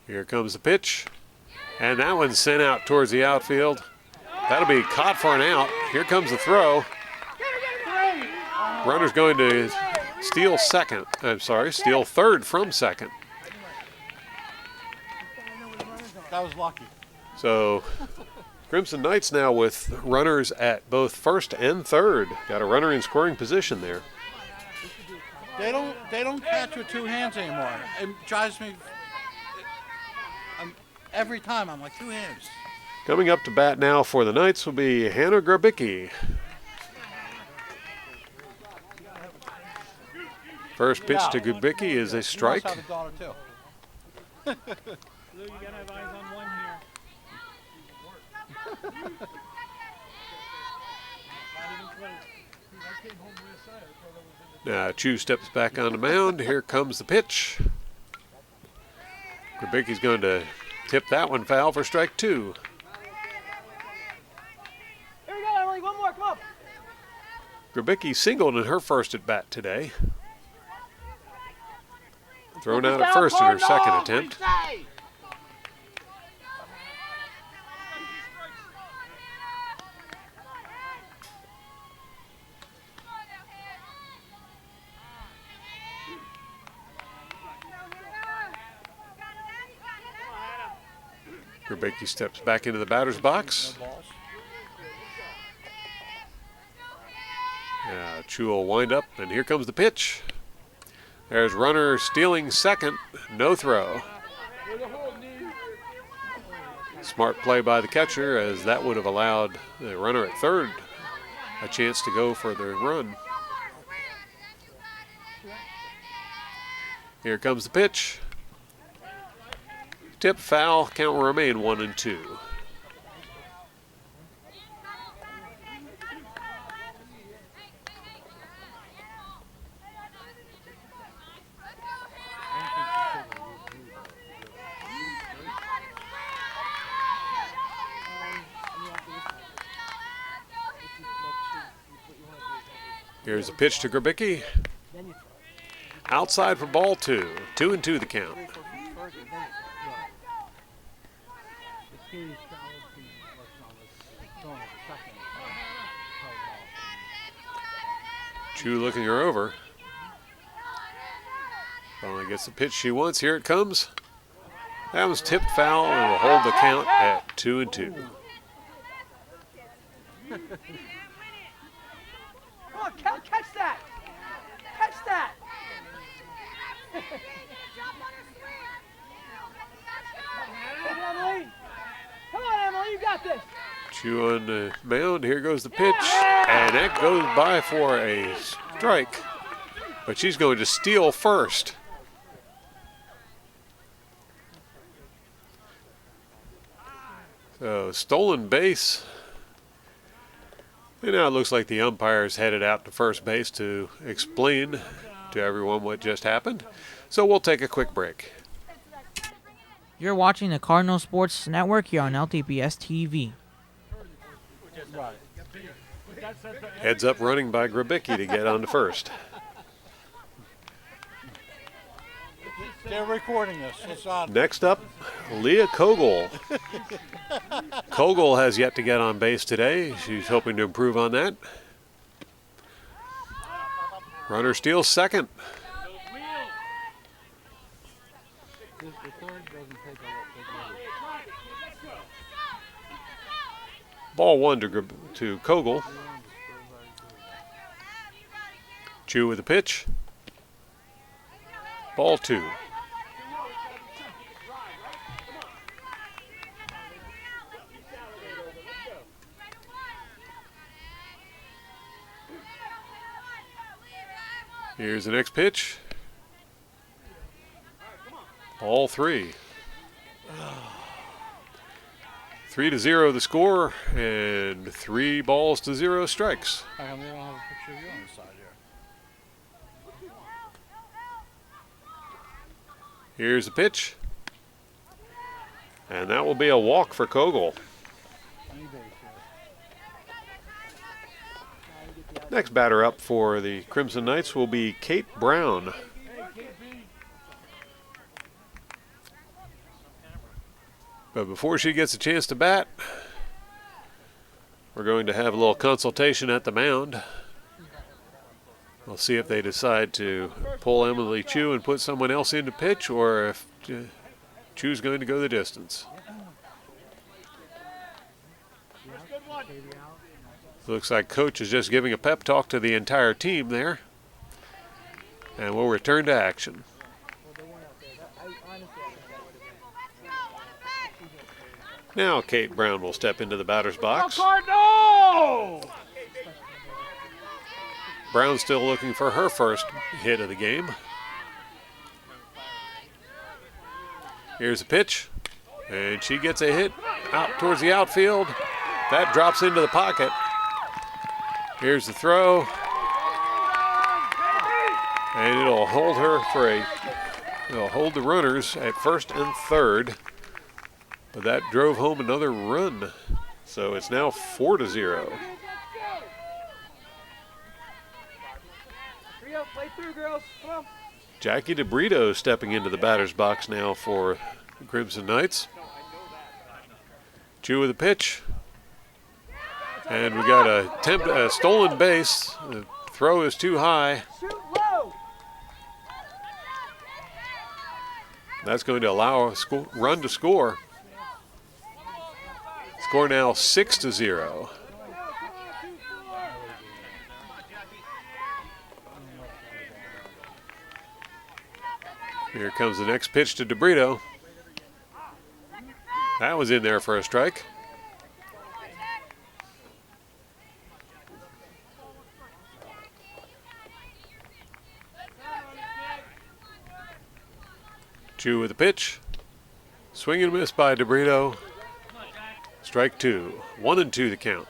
Here comes the pitch. And that one's sent out towards the outfield. That'll be caught for an out. Here comes the throw. Runner's going to steal second. Steal third from second. That was lucky. So Crimson Knights now with runners at both first and third. Got a runner in scoring position there. They don't catch with two hands anymore. It drives me. Every time I'm like 2 hands. Coming up to bat now for the Knights will be Hannah Grabicki. First pitch to Grabicki is a strike. You must have a daughter too. Lou, you gotta have eyes on one here. Now Chu steps back on the mound. Here comes the pitch. Grabicki's going to tip that one foul for strike 2. Here we go, Emily, one more, come on. Grabicki singled in her first at bat today. Thrown out at first in her second attempt. Grabicki steps back into the batter's box. Chu will wind up, and here comes the pitch. There's runner stealing second, no throw. Smart play by the catcher, as that would have allowed the runner at third a chance to go for the run. Here comes the pitch. Tip foul, count will remain 1-2. Here's a pitch to Grabicki. Outside for ball 2. 2-2 the count. Chu looking her over. Finally gets the pitch she wants. Here it comes. That was tipped foul and will hold the count at 2-2. Come on, catch that! Catch that! Emily! Come on, Emily, you got this! Chu on the mound. Here goes the pitch. And that goes by for a strike. But she's going to steal first. So, stolen base. And now it looks like the umpire's headed out to first base to explain to everyone what just happened. So we'll take a quick break. You're watching the Cardinal Sports Network here on LTBS TV. Heads up running by Grabicki to get on to first. They're recording this. It's on. Next up, Leah Kogel. Kogel has yet to get on base today. She's hoping to improve on that. Runner steals second. Ball 1 to Kogel. Chu with the pitch. Ball 2. Here's the next pitch. Ball 3. 3-0 the score, and 3-0 strikes. How come they don't have a picture of you on the side here? Here's the pitch. And that will be a walk for Kogel. Next batter up for the Crimson Knights will be Kate Brown. But before she gets a chance to bat, we're going to have a little consultation at the mound. We'll see if they decide to pull Emily Chu and put someone else in to pitch, or if Chu's going to go the distance. Looks like Coach is just giving a pep talk to the entire team there. And we'll return to action. Now Kate Brown will step into the batter's box. Brown still looking for her first hit of the game. Here's a pitch, and she gets a hit out towards the outfield. That drops into the pocket. Here's the throw, and it'll hold her it'll hold the runners at first and third. But that drove home another run, so it's now 4-0. Play through, girls. Come on. Jackie DeBrito stepping into the batter's box now for the Crimson Knights. Chew with a pitch. And we got a stolen base. The throw is too high. That's going to allow a run to score. Score now 6-0. Here comes the next pitch to DeBrito. That was in there for a strike. Chew with the pitch. Swing and miss by DeBrito. Strike two. 1-2 the count.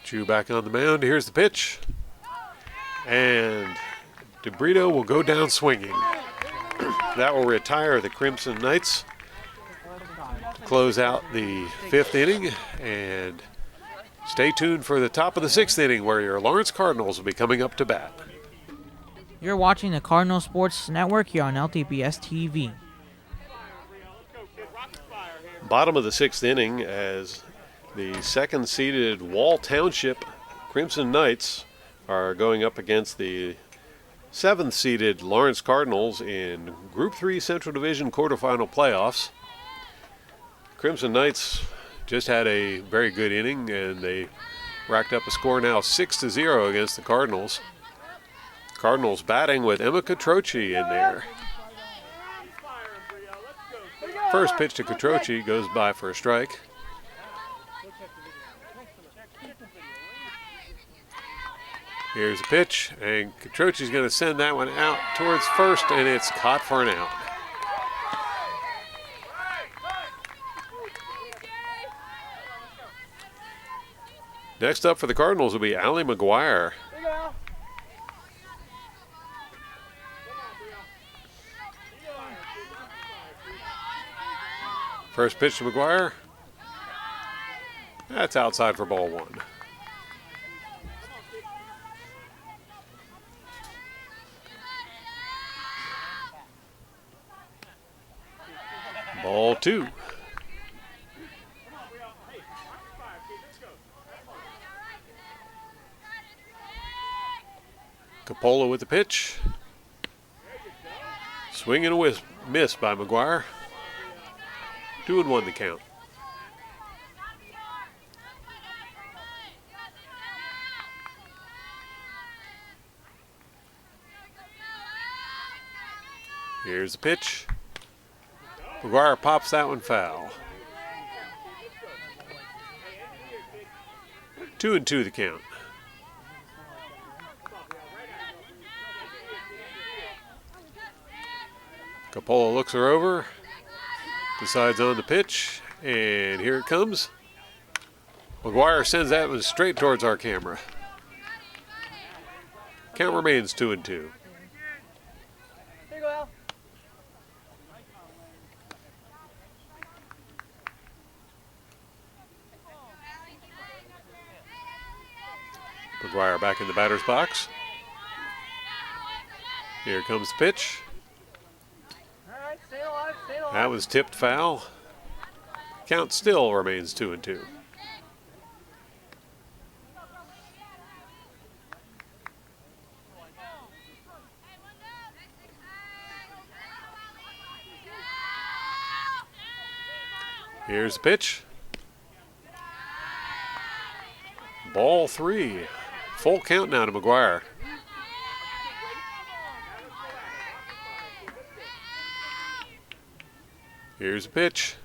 Chew back on the mound. Here's the pitch. And DeBrito will go down swinging. That will retire the Crimson Knights. Close out the 5th inning. And stay tuned for the top of the 6th inning where your Lawrence Cardinals will be coming up to bat. You're watching the Cardinal Sports Network here on LTPS TV. Bottom of the 6th inning as the 2nd-seeded Wall Township Crimson Knights are going up against the 7th-seeded Lawrence Cardinals in Group 3 Central Division quarterfinal playoffs. Crimson Knights just had a very good inning, and they racked up a score now 6-0 against the Cardinals. Cardinals batting with Emma Catroci in there. First pitch to Catroci goes by for a strike. Here's a pitch, and Catroci's going to send that one out towards first, and it's caught for an out. Next up for the Cardinals will be Allie McGuire. First pitch to McGuire. That's outside for ball one. Ball two. Coppola with the pitch. Swing and a miss by McGuire. 2-1 the count. Here's the pitch. McGuire pops that one foul. 2-2 the count. Coppola looks her over, decides on the pitch, and here it comes. McGuire sends that one straight towards our camera. Count remains 2-2. Here you go, Al. McGuire back in the batter's box. Here comes the pitch. All right, stay alive, stay alive. That was tipped foul. Count still remains 2-2. Here's the pitch. Ball 3. Full count now to McGuire. Here's a pitch.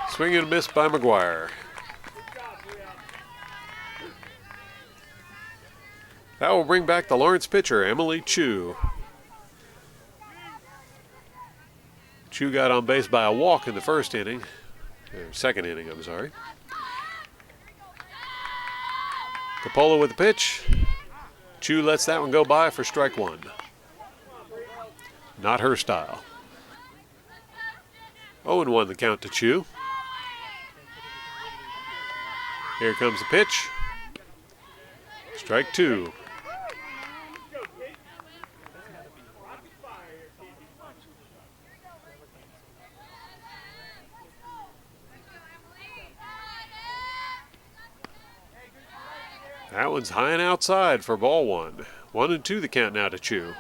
Swing and a miss by McGuire. That will bring back the Lawrence pitcher, Emily Chu. Chu got on base by a walk in the first inning. Second inning, I'm sorry. Coppola with the pitch. Chu lets that one go by for strike 1. Not her style. 0-1 the count to Chu. Here comes the pitch. Strike 2. That one's high and outside for ball 1. 1-2 the count now to Chu.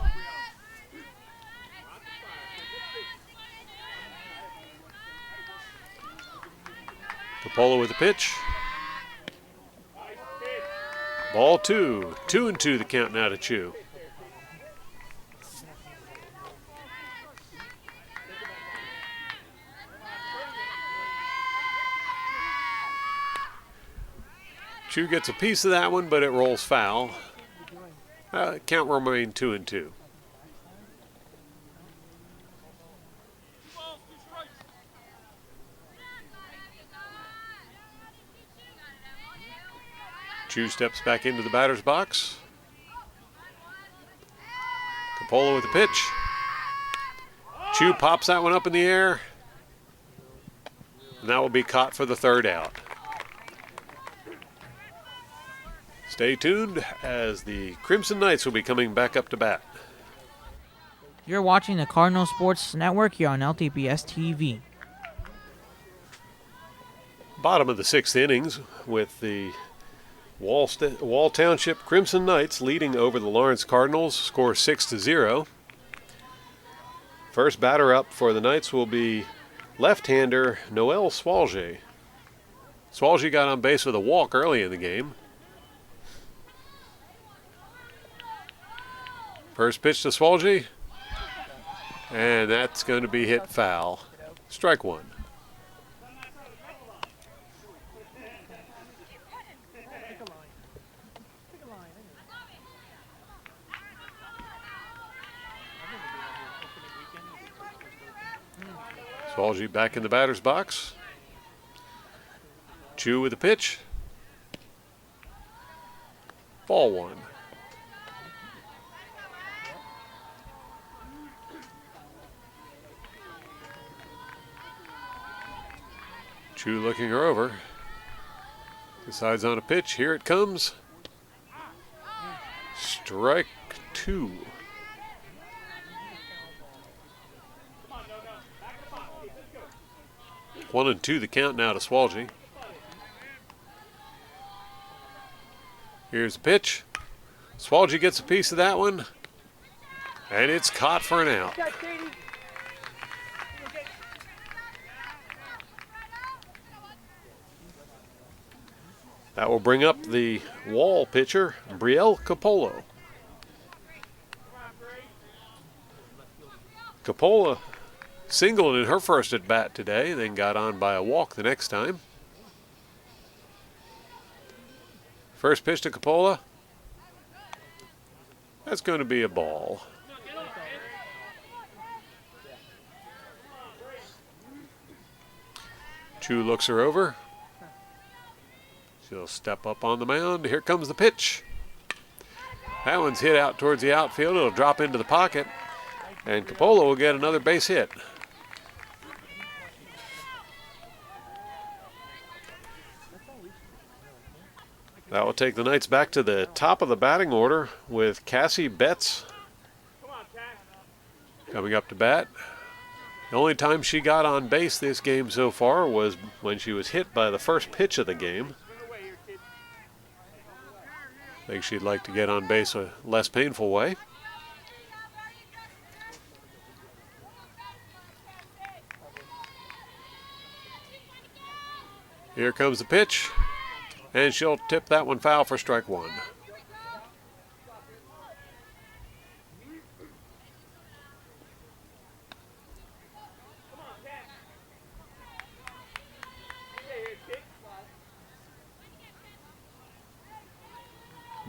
Coppola with the pitch. Ball 2. 2-2 the count now to Chu. Chu gets a piece of that one, but it rolls foul. Count will remain 2-2. Chu steps back into the batter's box. Coppola with the pitch. Chu pops that one up in the air. And that will be caught for the third out. Stay tuned as the Crimson Knights will be coming back up to bat. You're watching the Cardinal Sports Network here on LTPS TV. Bottom of the 6th innings with the Wall Township Crimson Knights leading over the Lawrence Cardinals, score 6-0. First batter up for the Knights will be left-hander Noel Swalge. Swalge got on base with a walk early in the game. First pitch to Swalge, and that's going to be hit foul. Strike 1. Swalge back in the batter's box. Chu with the pitch. Ball 1. Chu looking her over. Decides on a pitch. Here it comes. Strike 2. One and 2 the count now to Swalge. Here's the pitch. Swalge gets a piece of that one. And it's caught for an out. That will bring up the Wall pitcher, Brielle Coppola. Coppola singled in her first at bat today, then got on by a walk the next time. First pitch to Coppola. That's going to be a ball. Chu looks her over. She'll step up on the mound. Here comes the pitch. That one's hit out towards the outfield. It'll drop into the pocket. And Coppola will get another base hit. That will take the Knights back to the top of the batting order with Cassie Betts coming up to bat. The only time she got on base this game so far was when she was hit by the first pitch of the game. I think she'd like to get on base a less painful way. Here comes the pitch. And she'll tip that one foul for strike one.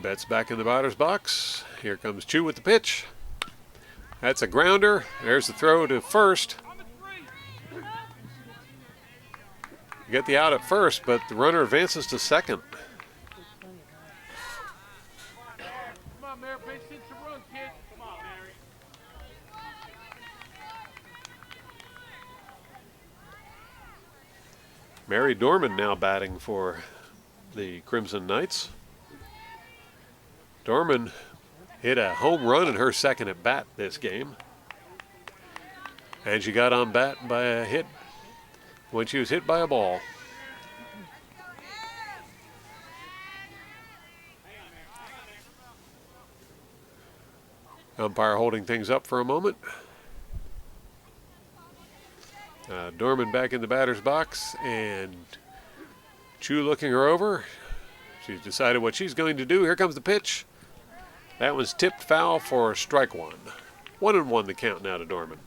Betts back in the batter's box. Here comes Chu with the pitch. That's a grounder. There's the throw to first. You get the out at first, but the runner advances to second. Come on, Mary, base hit to run, kid. Come on, Mary. Mary Dorman now batting for the Crimson Knights. Dorman hit a home run in her second at bat this game. And she got on bat by a hit when she was hit by a ball. Umpire holding things up for a moment. Dorman back in the batter's box, and Chu looking her over. She's decided what she's going to do. Here comes the pitch. That one's tipped foul for strike one. 1-1 the count now to Dorman.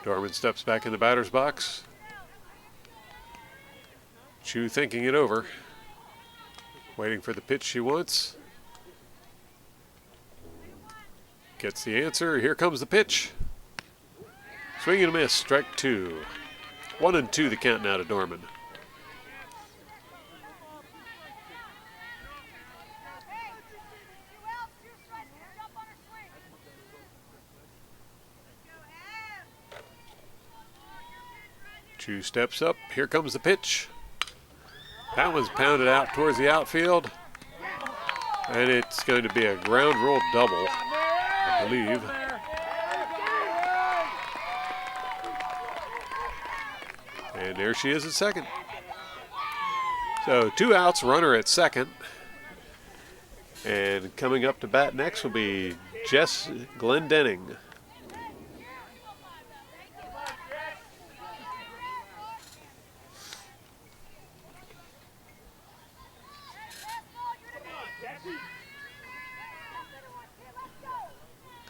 Dorman steps back in the batter's box. Chu thinking it over. Waiting for the pitch she wants. Gets the answer. Here comes the pitch. Swing and a miss. Strike two. 1-2 the count now to Dorman. Chu steps up. Here comes the pitch. That one's pounded out towards the outfield. And it's going to be a ground rule double, I believe. And there she is at second. So 2 outs, runner at second. And coming up to bat next will be Jess Glendenning.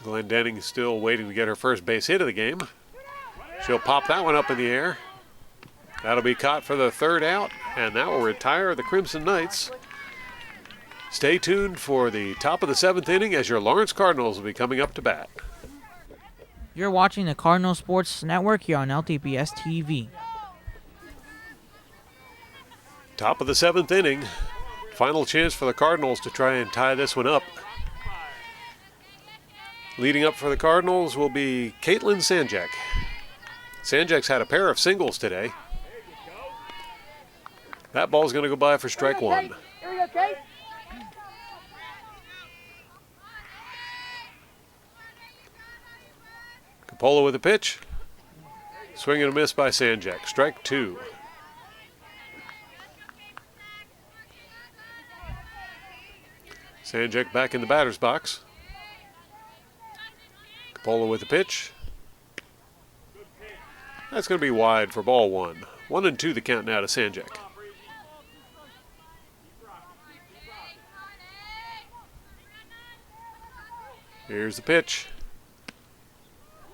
Glendenning still waiting to get her first base hit of the game. She'll pop that one up in the air. That'll be caught for the 3rd out, and that will retire the Crimson Knights. Stay tuned for the top of the 7th inning as your Lawrence Cardinals will be coming up to bat. You're watching the Cardinal Sports Network here on LTPS TV. Top of the 7th inning. Final chance for the Cardinals to try and tie this one up. Leading up for the Cardinals will be Caitlin Sanjak. Sanjak's had a pair of singles today. That ball's going to go by for strike one. Here we go, Kate. Coppola with a pitch. Swing and a miss by Sanjak. Strike two. Sanjak back in the batter's box. Coppola with the pitch. That's going to be wide for ball one. 1-2 the count now to Sanjak. Here's the pitch.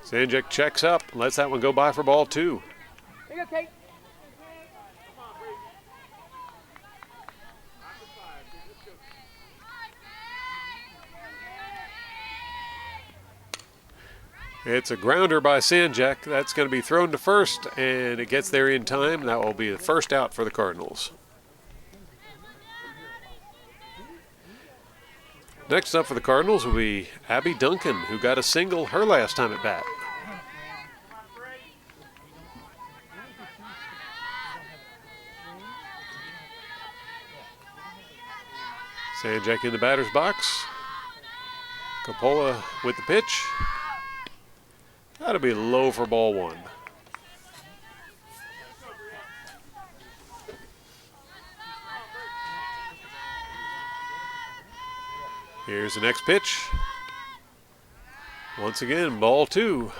Sanjak checks up, lets that one go by for ball two. Here you go, Kate. It's a grounder by Sanjak. That's going to be thrown to first, and it gets there in time. That will be the first out for the Cardinals. Next up for the Cardinals will be Abby Duncan, who got a single her last time at bat. Sanjak in the batter's box. Coppola with the pitch. That'll be low for ball one. Here's the next pitch. Once again, ball 2.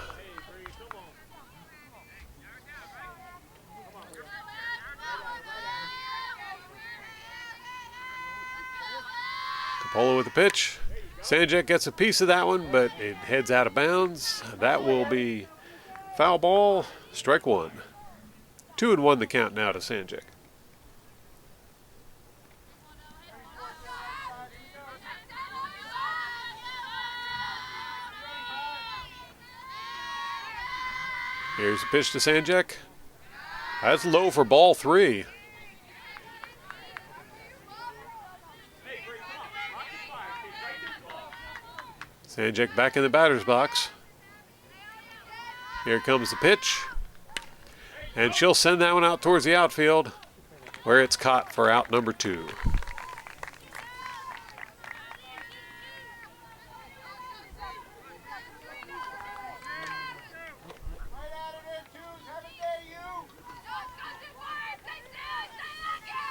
Capola with the pitch. Sanjak gets a piece of that one, but it heads out of bounds. That will be foul ball, strike 1. 2-1 the count now to Sanjak. Here's the pitch to Sanjak. That's low for ball 3. Sanjak back in the batter's box. Here comes the pitch. And she'll send that one out towards the outfield, where it's caught for out number 2.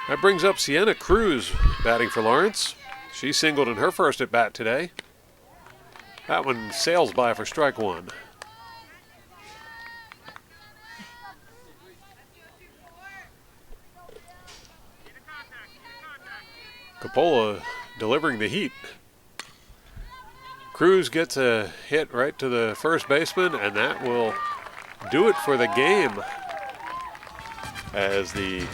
That brings up Sienna Cruz batting for Lawrence. She singled in her first at bat today. That one sails by for strike 1. Capola delivering the heat. Cruz gets a hit right to the first baseman, and that will do it for the game as the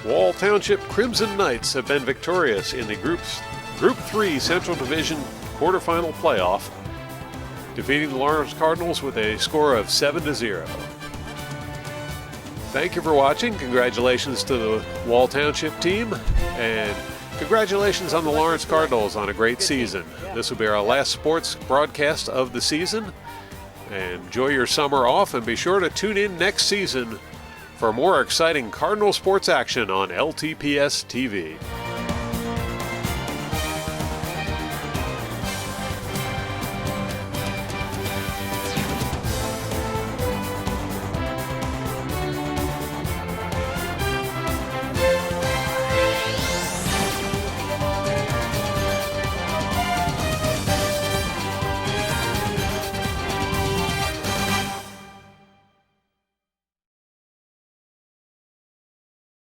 Wall Township Crimson Knights have been victorious in the Group 3 Central Division quarterfinal playoff, defeating the Lawrence Cardinals with a score of 7-0. Thank you for watching. Congratulations to the Wall Township team, and congratulations on the Lawrence Cardinals on a great season. This will be our last sports broadcast of the season. And enjoy your summer off, and be sure to tune in next season for more exciting Cardinal sports action on LTPS TV.